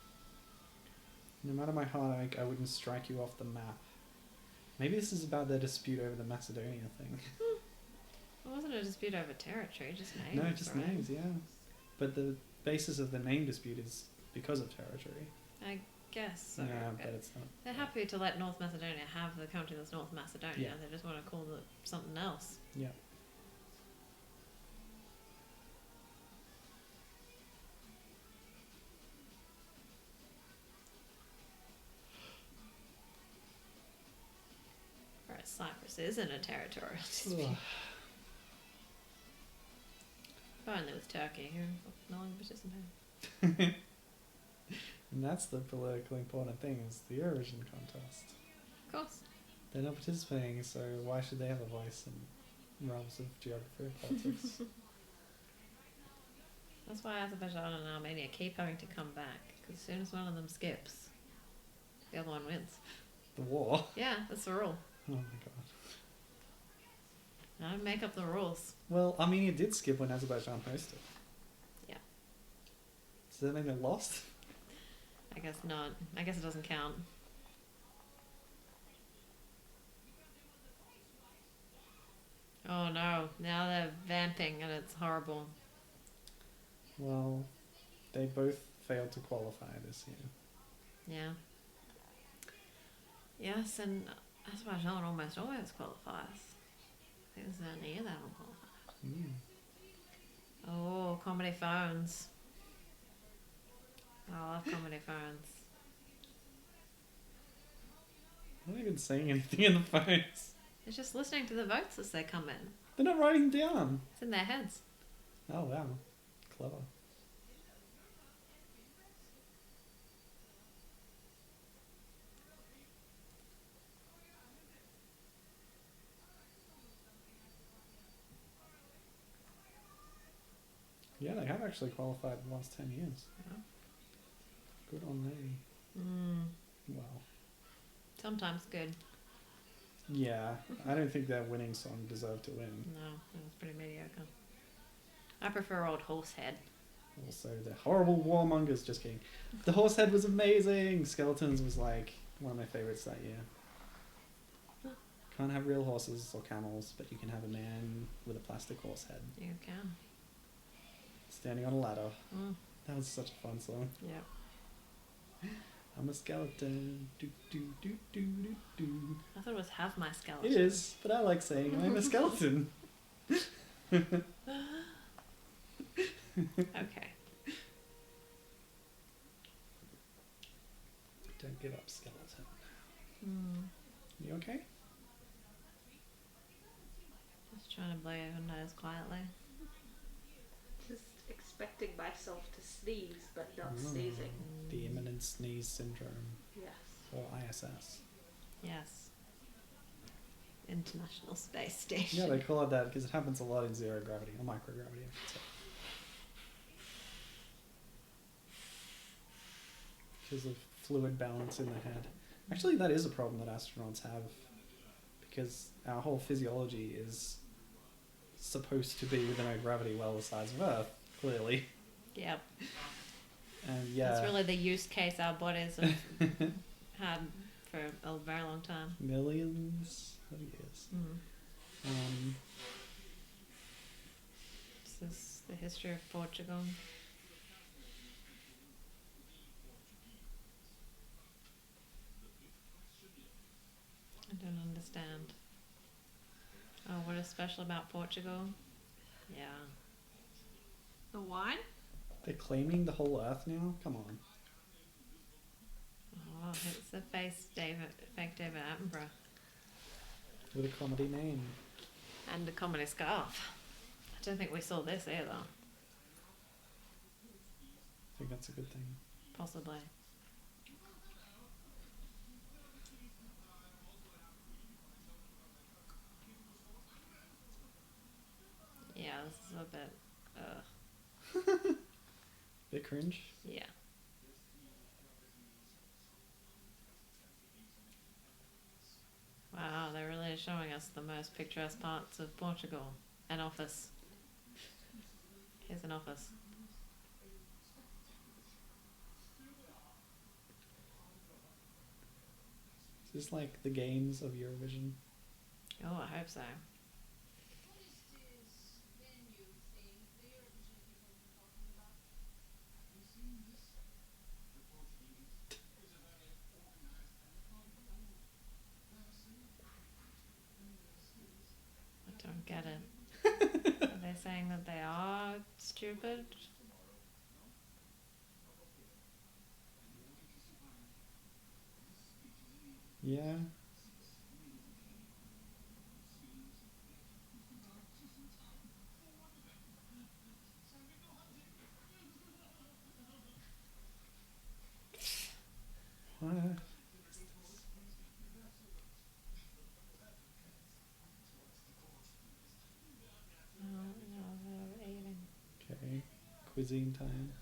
No matter my heartache, I wouldn't strike you off the map. Maybe this is about their dispute over the Macedonia thing. It wasn't a dispute over territory, just names. No, just right? names, yeah. But the basis of the name dispute is because of territory. I guess so. Yeah, but it's not. They're happy to let North Macedonia have the country that's North Macedonia. Yeah. They just want to call it something else. Yeah. This isn't a territorial dispute. Ugh. If only with Turkey, who no longer participating. And that's the politically important thing, is the Eurovision contest. Of course. They're not participating, so why should they have a voice in realms of geography or politics? That's why Azerbaijan and Armenia keep having to come back, because as soon as one of them skips, the other one wins. The war? Yeah, that's the rule. Oh my god. I don't make up the rules. Well, Armenia did skip when Azerbaijan hosted. Yeah. Does that mean they lost? I guess not. I guess it doesn't count. Oh no, now they're vamping and it's horrible. Well, they both failed to qualify this year. Yeah. Yes, and Azerbaijan almost always qualifies. I think there's an year they haven't qualified. Oh, comedy phones. I love comedy phones. I'm not even saying anything in the phones. It's just listening to the votes as they come in. They're not writing down. It's in their heads. Oh wow, clever. Yeah, they have actually qualified in the last 10 years. Yeah. Good on them. Well, Sometimes good. yeah, I don't think their winning song deserved to win. No, it was pretty mediocre. I prefer old Horsehead. Also, the horrible warmongers, just kidding. The Horsehead was amazing! Skeletons was like one of my favourites that year. Can't have real horses or camels, but you can have a man with a plastic horse head You can. standing on a ladder. Mm. That was such a fun song. Yeah. I'm a skeleton. Do, do, do, do, do, do. I thought it was Have My Skeleton. It is, but I like saying I'm a skeleton. Okay. Don't give up, skeleton. Mm. You okay? Just trying to blow your nose quietly. Just expecting myself to sneeze, but not Mm. sneezing. The imminent sneeze syndrome, Yes. or ISS. Yes. International Space Station. Yeah, they call it that because it happens a lot in zero gravity, or microgravity, I should say. Because of fluid balance in the head. Actually, that is a problem that astronauts have, because our whole physiology is supposed to be within a gravity well the size of Earth, clearly. Yep. And yeah, That's really the use case our bodies have had for a very long time. millions of years. Mm. This is the history of Portugal. I don't understand. Oh, what is special about Portugal? Yeah. The wine? They're claiming the whole Earth now? Come on. Oh, it's the fake David Attenborough. With a comedy name. And a comedy scarf. I don't think we saw this either. I think that's a good thing. Possibly. Yeah, this is a bit. Bit cringe. Yeah. Wow, they're really showing us the most picturesque parts of Portugal. An office. Here's an office. Is this like the games of Eurovision? Oh, I hope so. I don't get it. Are they saying that they are stupid? Yeah. cuisine time.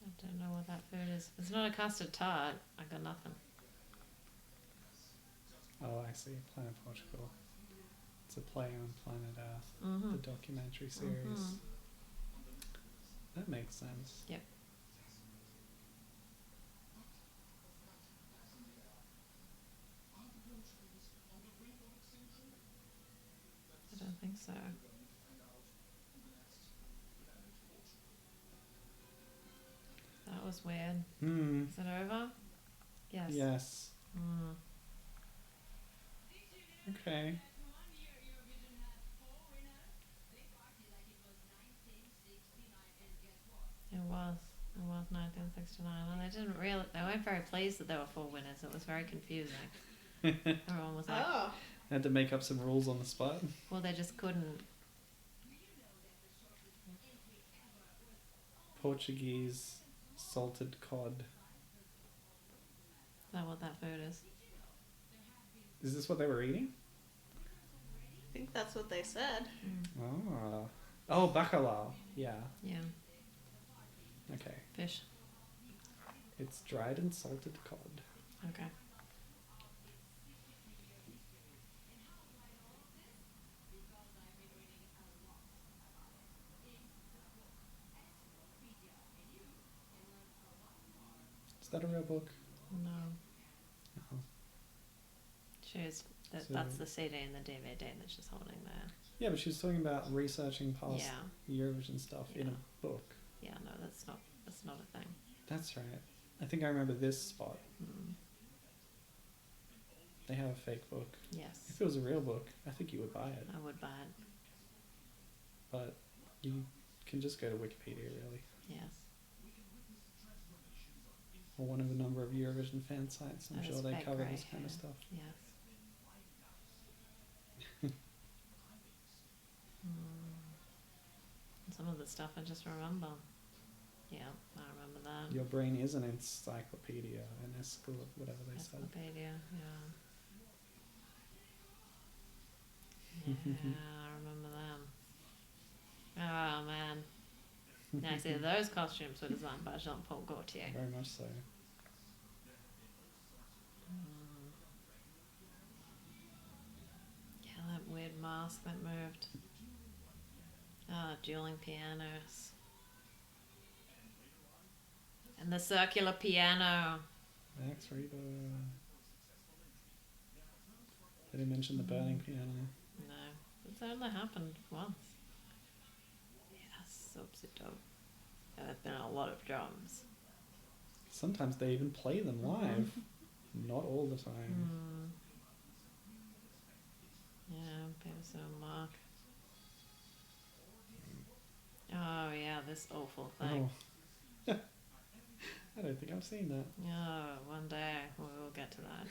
I don't know what that food is. It's not a custard tart. I got nothing. Oh, I see. Planet Portugal. It's a play on Planet Earth, Mm-hmm. the documentary series. Mhm. That makes sense. Yep. I don't think so. That was weird. Hmm. Is it over? Yes. Yes. Mm. Okay. It was. It was 1969, and they weren't very pleased that there were 4 winners. It was very confusing. Everyone was like, Oh. Had to make up some rules on the spot. well, they just couldn't. Portuguese salted cod. Is that what that food is? Is this what they were eating? I think that's what they said. Oh. Oh, bacalhau. Yeah. Yeah. Okay. Fish. It's dried and salted cod. Okay. Is that a real book? No. Oh. That's the CD and the DVD that she's holding there. Yeah, but she was talking about researching past Yeah. Eurovision stuff in Yeah. a book. Yeah, no, that's not a thing. That's right. I think I remember this spot. Mm. They have a fake book. Yes. If it was a real book, I think you would buy it. I would buy it. But you can just go to Wikipedia, really. Yes. Or one of a number of Eurovision fan sites. I'm That sure is they fake cover grey this kind of hair. stuff. Yes. And some of the stuff I just remember. Yeah, I remember that. Your brain is an encyclopedia, whatever they said. Encyclopedia, yeah. Yeah, I remember them. Oh man. Now see, those costumes were designed by Jean-Paul Gaultier. Very much so. Yeah, that weird mask that moved. Ah, dueling pianos. And the circular piano. Max Reba. They didn't mention the burning piano. No, it's only happened once. Yes, substitute. There's been a lot of drums. Sometimes they even play them live. Not all the time. Yeah, Peterson Mark. Oh yeah, this awful thing. Oh. I don't think I've seen that. Oh, one day we will get to that.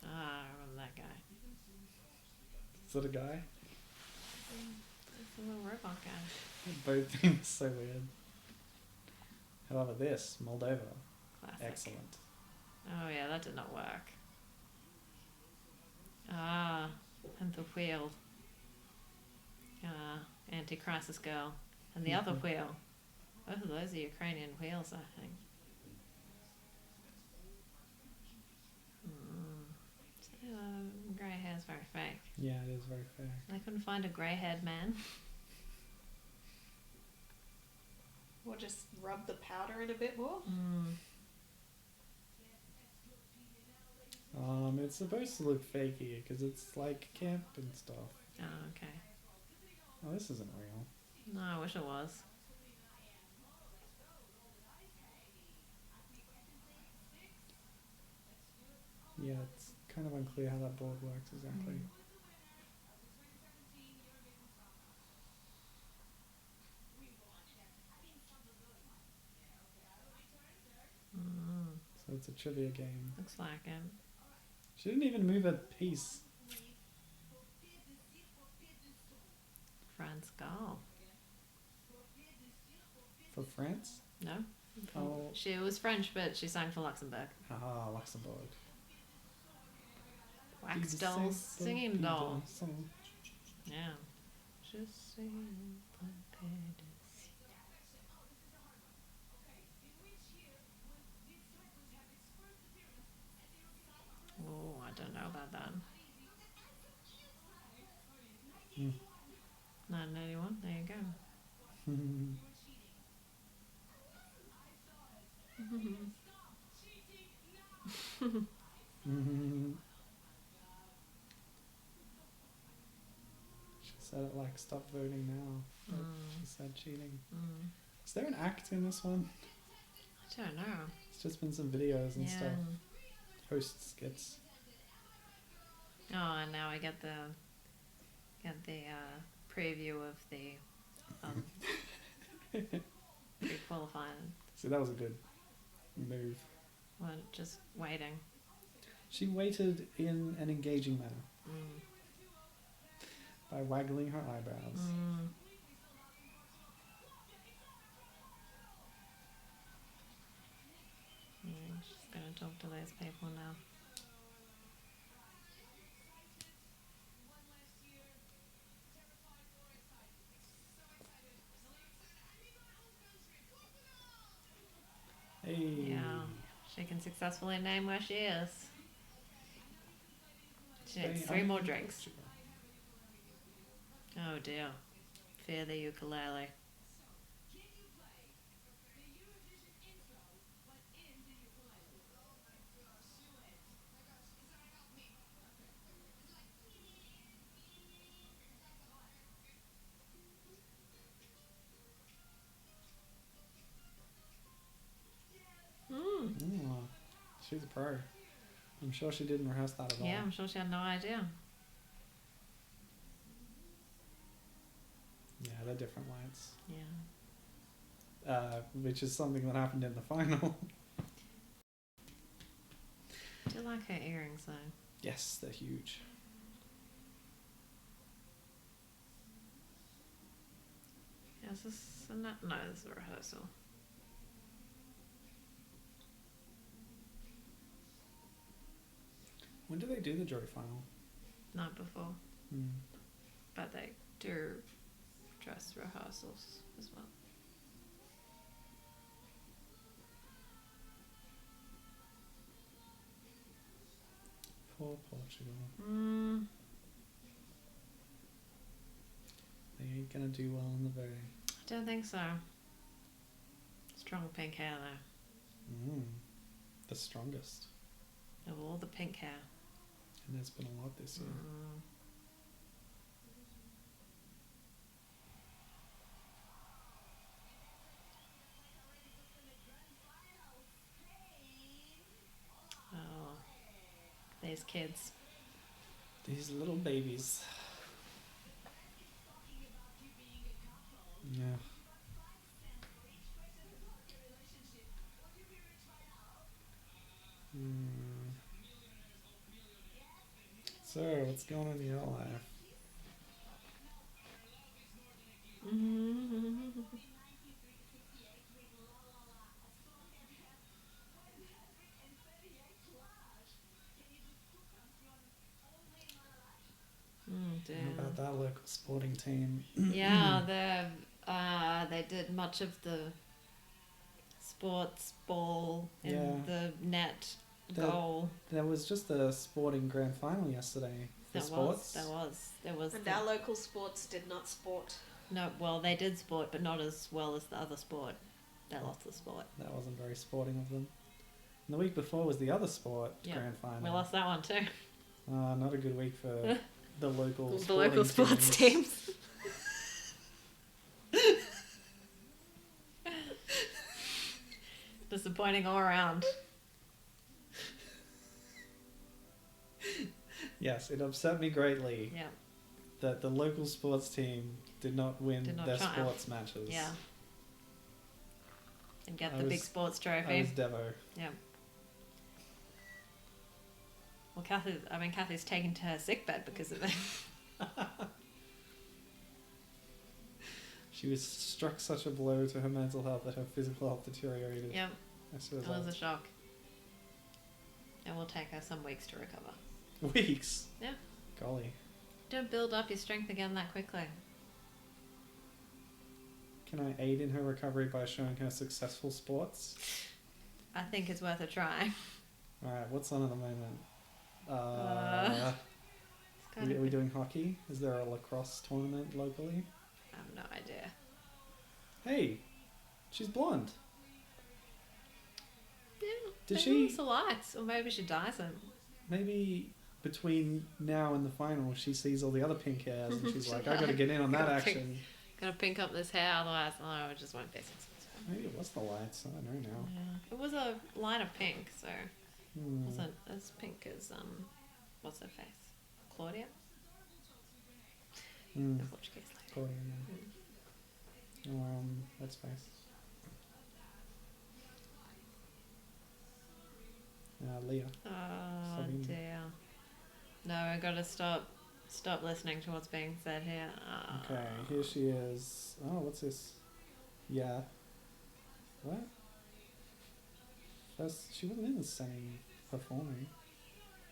I remember that guy. Is that a guy? It's a little robot guy. Both things so weird. However, this, Moldova. Classic. Excellent. Oh yeah, that did not work. Ah, and the wheel. Anti-Crisis Girl. And the other wheel. Both of those are Ukrainian wheels, I think. Grey hair's very fake. Yeah, it is very fair. They couldn't find a grey-haired man. Or just rub the powder in a bit more. It's supposed to look fakey because it's like camp and stuff. Oh, okay. Oh, this isn't real. No, I wish it was. Yeah, it's kind of unclear how that board works exactly. So it's a trivia game. Looks like it. She didn't even move a piece. France Gall. For France? No? Oh. She was French, but she sang for Luxembourg. Ah, Luxembourg. Wax doll, singing doll. Yeah. Je suis Oh, I don't know about that. 981, there you go. She said it like, stop voting now. But she said cheating. Is there an act in this one? I don't know. It's just been some videos and stuff. Host skits. Oh, and now I get the preview of the pre-qualifying. See, that was a good move. Well, just waiting. She waited in an engaging manner by waggling her eyebrows. Yeah, she's going to talk to those people now. Hey. Yeah, she can successfully name where she is. She needs 3 more drinks. Oh dear. Fear the ukulele. She's a pro. I'm sure she didn't rehearse that at all. Yeah, I'm sure she had no idea. Yeah, they're different lights. Yeah. Which is something that happened in the final. Do you like her earrings though? Yes, they're huge. Yeah, is this no, this is a rehearsal. When do they do the jury final? Night before. But they do dress rehearsals as well. Poor Portugal. They ain't gonna do well in the voting. I don't think so. Strong pink hair though. The strongest. Of all the pink hair. And there's been a lot this year. Oh, these kids. These little babies. Yeah. So, what's going on in your life? How about that local sporting team? Yeah, they did much of the sports ball in the net goal. There was just a sporting grand final yesterday for sports. There was. And our local sports did not sport. No, well, they did sport, but not as well as the other sport. They lost the sport. That wasn't very sporting of them. And the week before was the other sport grand final. We lost that one too. Not a good week for the local sports teams. Disappointing all around. Yes, it upset me greatly that the local sports team did not win their sports matches. Yeah. And get the big sports trophy. I was Devo. Yeah. Well, Kathy's taken to her sickbed because of it. She was struck such a blow to her mental health that her physical health deteriorated. Yep, As a it was result. a shock. It will take her some weeks to recover. Weeks? Yeah. Golly. Don't build up your strength again that quickly. Can I aid in her recovery by showing her successful sports? I think it's worth a try. Alright, what's on at the moment? It's kind Are of we doing hockey? Is there a lacrosse tournament locally? I have no idea. Hey, she's blonde. Yeah, Did maybe she- it's the lights, or maybe she dyes them. Maybe between now and the final, she sees all the other pink hairs and she's She's like, I gotta get in on that gotta pick- action. Gotta pink up this hair, otherwise, oh, it just won't be successful. Maybe it was the lights. I don't know now. Yeah. It was a line of pink, so it Hmm. wasn't as pink as what's her face, Claudia, Hmm. the Portuguese lady. Probably, yeah. Let's face. Leah. Oh Sabine. dear. No, I gotta stop listening to what's being said here. Okay, here she is. Oh, what's this? Yeah. What? She wasn't in the semi performing.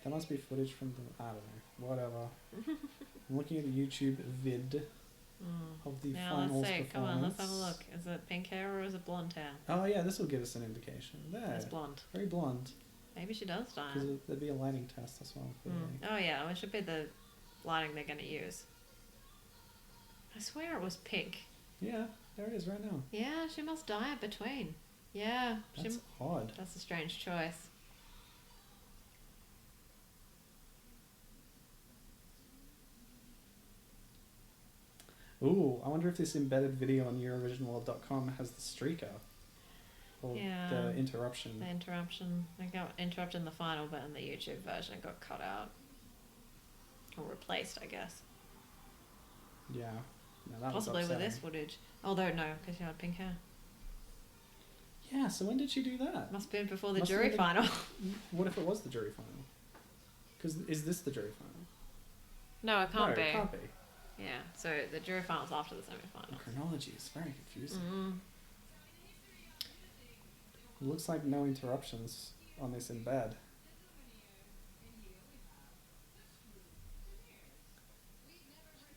That must be footage from the. I don't know. Whatever. I'm looking at a YouTube vid of the Now finals let's see. Come performance. on, let's have a look. Is it pink hair or is it blonde hair? Oh yeah, this will give us an indication. There, It's blonde. very blonde. Maybe she does dye Because it. there'd be a lighting test as well. Clearly. Oh yeah, well, it should be the lighting they're gonna use. I swear it was pink. Yeah, there it is right now. Yeah, she must dye it between. Yeah, That's odd. that's a strange choice. Ooh, I wonder if this embedded video on Eurovisionworld.com has the streaker. Or Yeah. the interruption. The interruption. I got interrupted in the final, but in the YouTube version it got cut out. Or replaced, I guess. Yeah. No, that Possibly was with this upsetting. footage. Although, no, because she had pink hair. Yeah, so when did she do that? Must have been before the Must have jury been- final. What if it was the jury final? Because is this the jury final? No, it can't no, be. it can't be. Yeah, so the jury final's after the The semi-final. chronology is very confusing. Mm. It looks like no interruptions on this embed.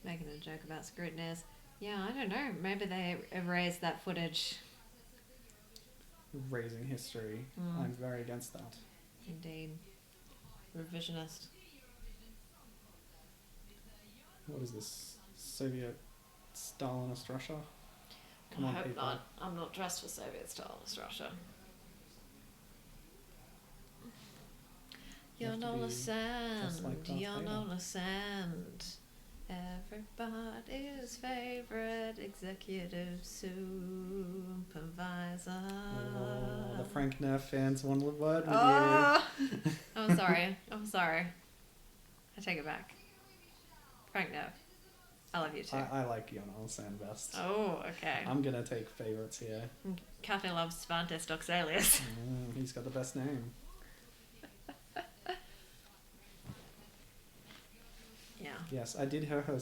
Making a joke about scrutineers. Yeah, I don't know. Maybe they erased that footage. Raising history. Mm. I'm very against that. Indeed. Revisionist. What is this? Soviet Stalinist Russia? Come I on, hope people. not. I'm not dressed for Soviet Stalinist Russia. You You're have to on the be sand. just like Darth You're Vader. on the sand. Everybody's favorite executive supervisor. Oh, the Frank Nerf fans want a word with Oh, I'm sorry. I'm sorry. I take it back. Frank Nerf. I love you you. too. I like Jon Olsen best. Oh, okay. I'm gonna take favourites here. Kathy loves Svantes Doxalius. He's got the best name. Yeah. Yes, I did hear her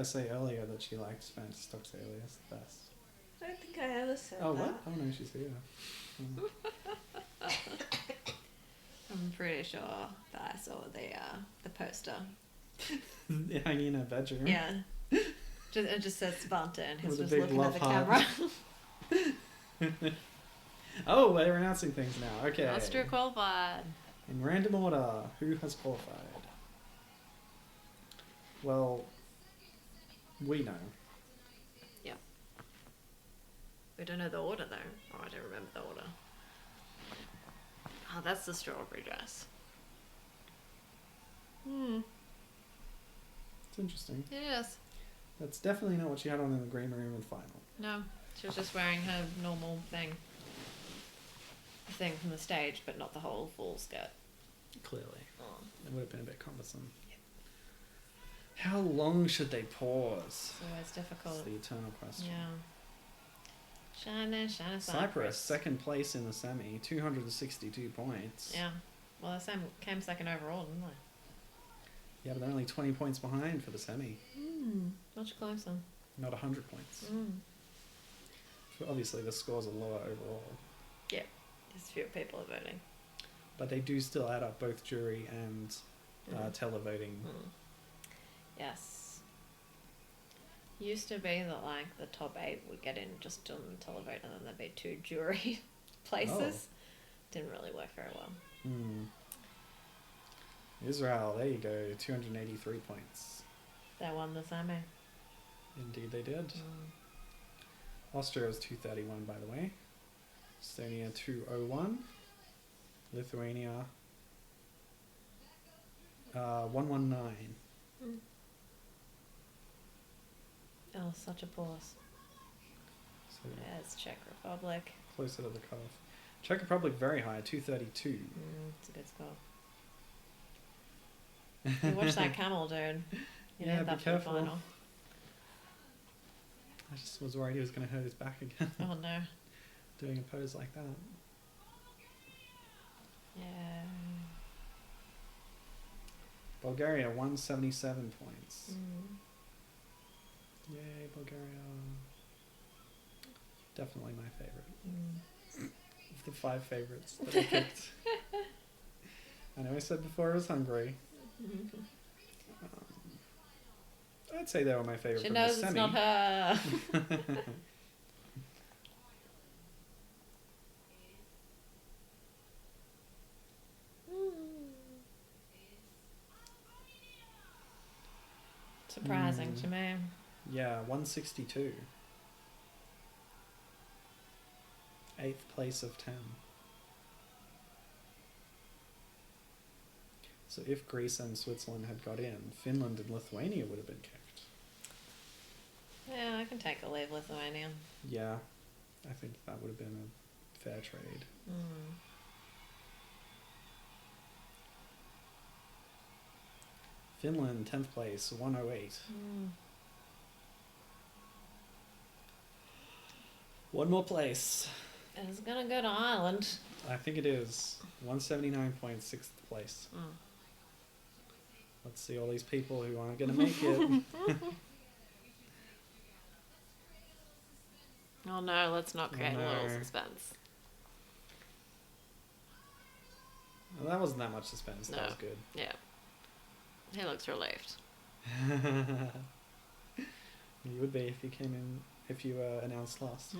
say earlier that she liked Fantasy Alias the best. I don't think I ever said Oh, that. what? Oh, no, she's here. I'm pretty sure that I saw the poster. Hanging in her bedroom. Yeah. It just says Svante and he's With a just big looking at love the heart. camera. Oh, we're announcing things now. Okay. Austria qualified. In random order, who has qualified? Well, we know. We don't know the order though. Oh, I don't remember the order. Oh, that's the strawberry dress. It's interesting. It is. That's definitely not what she had on in the green room in the final. No, she was just wearing her normal thing. The thing from the stage, but not the whole full skirt. Clearly. Oh. It would have been a bit cumbersome. How long should they pause? So it's difficult. That's the eternal question. Yeah. Shine, Cyprus, second place in the semi, 262 points. Yeah. Well, the same came second overall, didn't they? Yeah, but they're only 20 points behind for the semi. Much closer. Not 100 points. Obviously, the scores are lower overall, There's fewer people are voting. but they do still add up both jury and televoting. Yes. Used to be that like the top 8 would get in just on the televote, and then there'd be 2 jury places. Didn't really work very well. Israel, there you go, 283 points. They won the semi. Indeed, they did. Austria was 231, by the way. Estonia 201. Lithuania 119. Oh, such a pause. So Yeah, it's Czech Republic. closer to the cutoff. Czech Republic very high, 232. It's a good score. You watch that camel, dude. You Yeah, need be that for the careful. final. I just was worried he was going to hurt his back again. Oh no. Doing a pose like that. Yeah. Bulgaria 177 points. Mm. Yay, Bulgaria. Definitely my favorite. Of the 5 favorites that I picked. I know I said before I was hungry. I'd say they were my favorite She from knows the it's semi. not her. Surprising to me. Yeah, 162. 8th place of 10. So if Greece and Switzerland had got in, Finland and Lithuania would have been kicked. Yeah, I can take or leave Lithuania. Yeah, I think that would have been a fair trade. Finland, 10th place, 108. One more place. It's gonna go to Ireland. I think it is. 179 points, 6th place. Let's see all these people who aren't going to make it. Oh no, let's not create a little no. suspense. Well, that wasn't that much suspense. That No. was good. Yeah. He looks relieved. You would be if you came in, if you announced last.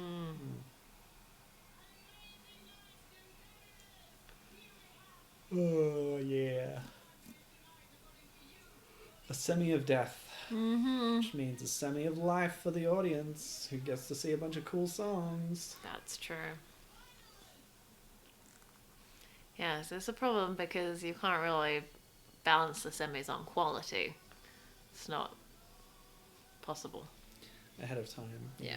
Oh, yeah. A semi of death. Which means a semi of life for the audience who gets to see a bunch of cool songs. That's true. Yes, it's a problem because you can't really balance the semis on quality. It's not possible. Ahead of time. Yeah.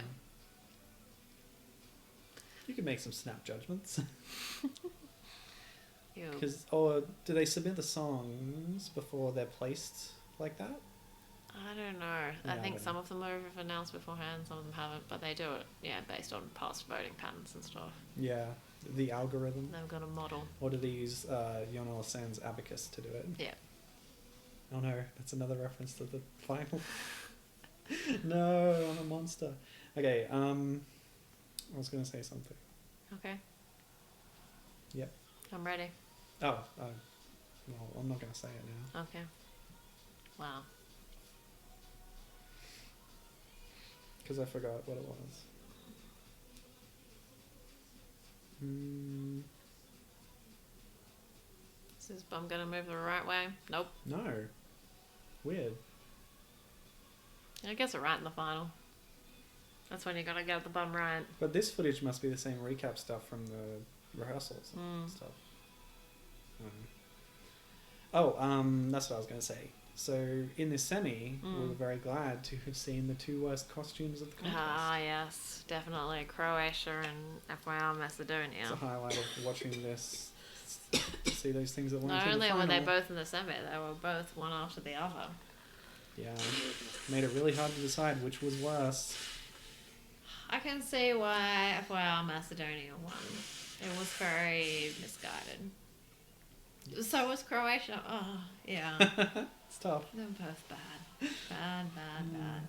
You can make some snap judgments. You, Or do they submit the songs before they're placed like that? I don't know. Yeah, I think don't some know. of them are announced beforehand, some of them haven't, but they do it, based on past voting patterns and stuff. Yeah, the algorithm. They've got a model. Or do they use Yonel Sands Abacus to do it? Yeah. Oh no, that's another reference to the final. No, I'm a monster. Okay, I was going to say something. Okay. Yep. I'm ready. Oh, well, I'm not going to say it now. Okay. Wow. Because I forgot what it was. Is I'm gonna move the right way? Nope. No. Weird. I guess it right in the final. That's when you gotta get the bum right. But this footage must be the same recap stuff from the rehearsals and stuff. That's what I was going to say. So in this semi, we were very glad to have seen the 2 worst costumes of the contest. Ah, yes, definitely. Croatia and FYR Macedonia. It's a highlight of watching this, see those things that went Not to the only final. were they both in the semi, they were both one after the other. Yeah, made it really hard to decide which was worse. I can see why FYR Macedonia won. It was very misguided. So was Croatia. Oh, yeah. It's tough. They're both bad. Bad.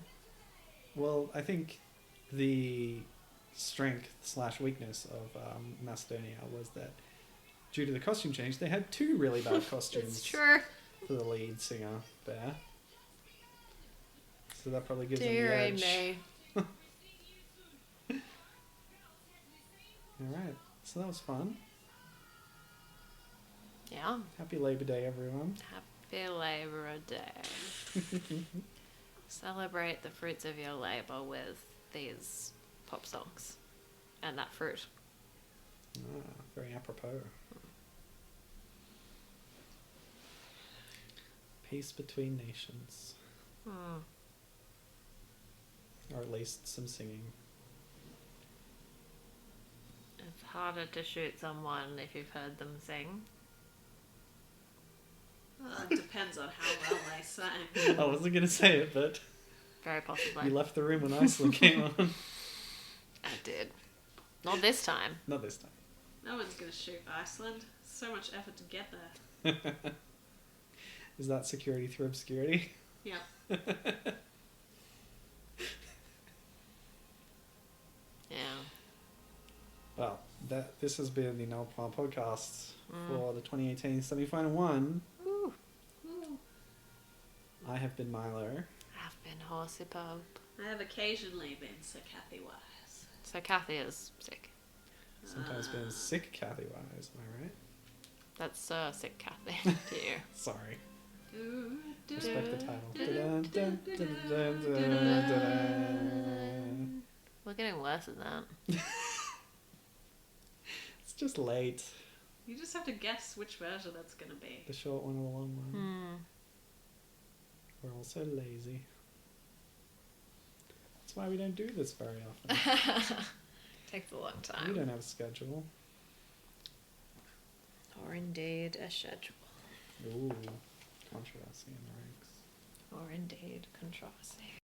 Well, I think the strength / weakness of Macedonia was that due to the costume change, they had 2 really bad costumes It's true. for the lead singer there. So that probably gives Dear them the edge. me. Alright, so that was fun. Yeah. Happy Labor Day, everyone. Happy Labor Day. Celebrate the fruits of your labor with these pop songs and that fruit. Very apropos. Peace between nations. Hmm. Or at least some singing. It's harder to shoot someone if you've heard them sing. It depends on how well they sang. I wasn't going to say it, but Very possibly. you left the room when Iceland came on. I did. Not this time. Not this time. No one's going to shoot Iceland. So much effort to get there. Is that security through obscurity? Yep. Yeah. Well, this has been the Null Palm podcast for the 2018 semi-final 1. Ooh. I have been Milo. I've been horsey pub. I have occasionally been Sir Kathy Wise. So Kathy is sick. Sometimes been sick Kathy Wise, am I right? That's sick Kathy to you. Sorry. Do, do, Respect the do, title. do, Dun, do, dun, do, dun, do, dun, do, dun, do, dun. We're getting worse than that. It's just late. You just have to guess which version it's going to be. The short one or the long one. Hmm. We're all so lazy. That's why we don't do this very often. Takes a long We time. don't have a schedule. Or indeed a schedule. Ooh, controversy in the ranks. Or indeed controversy.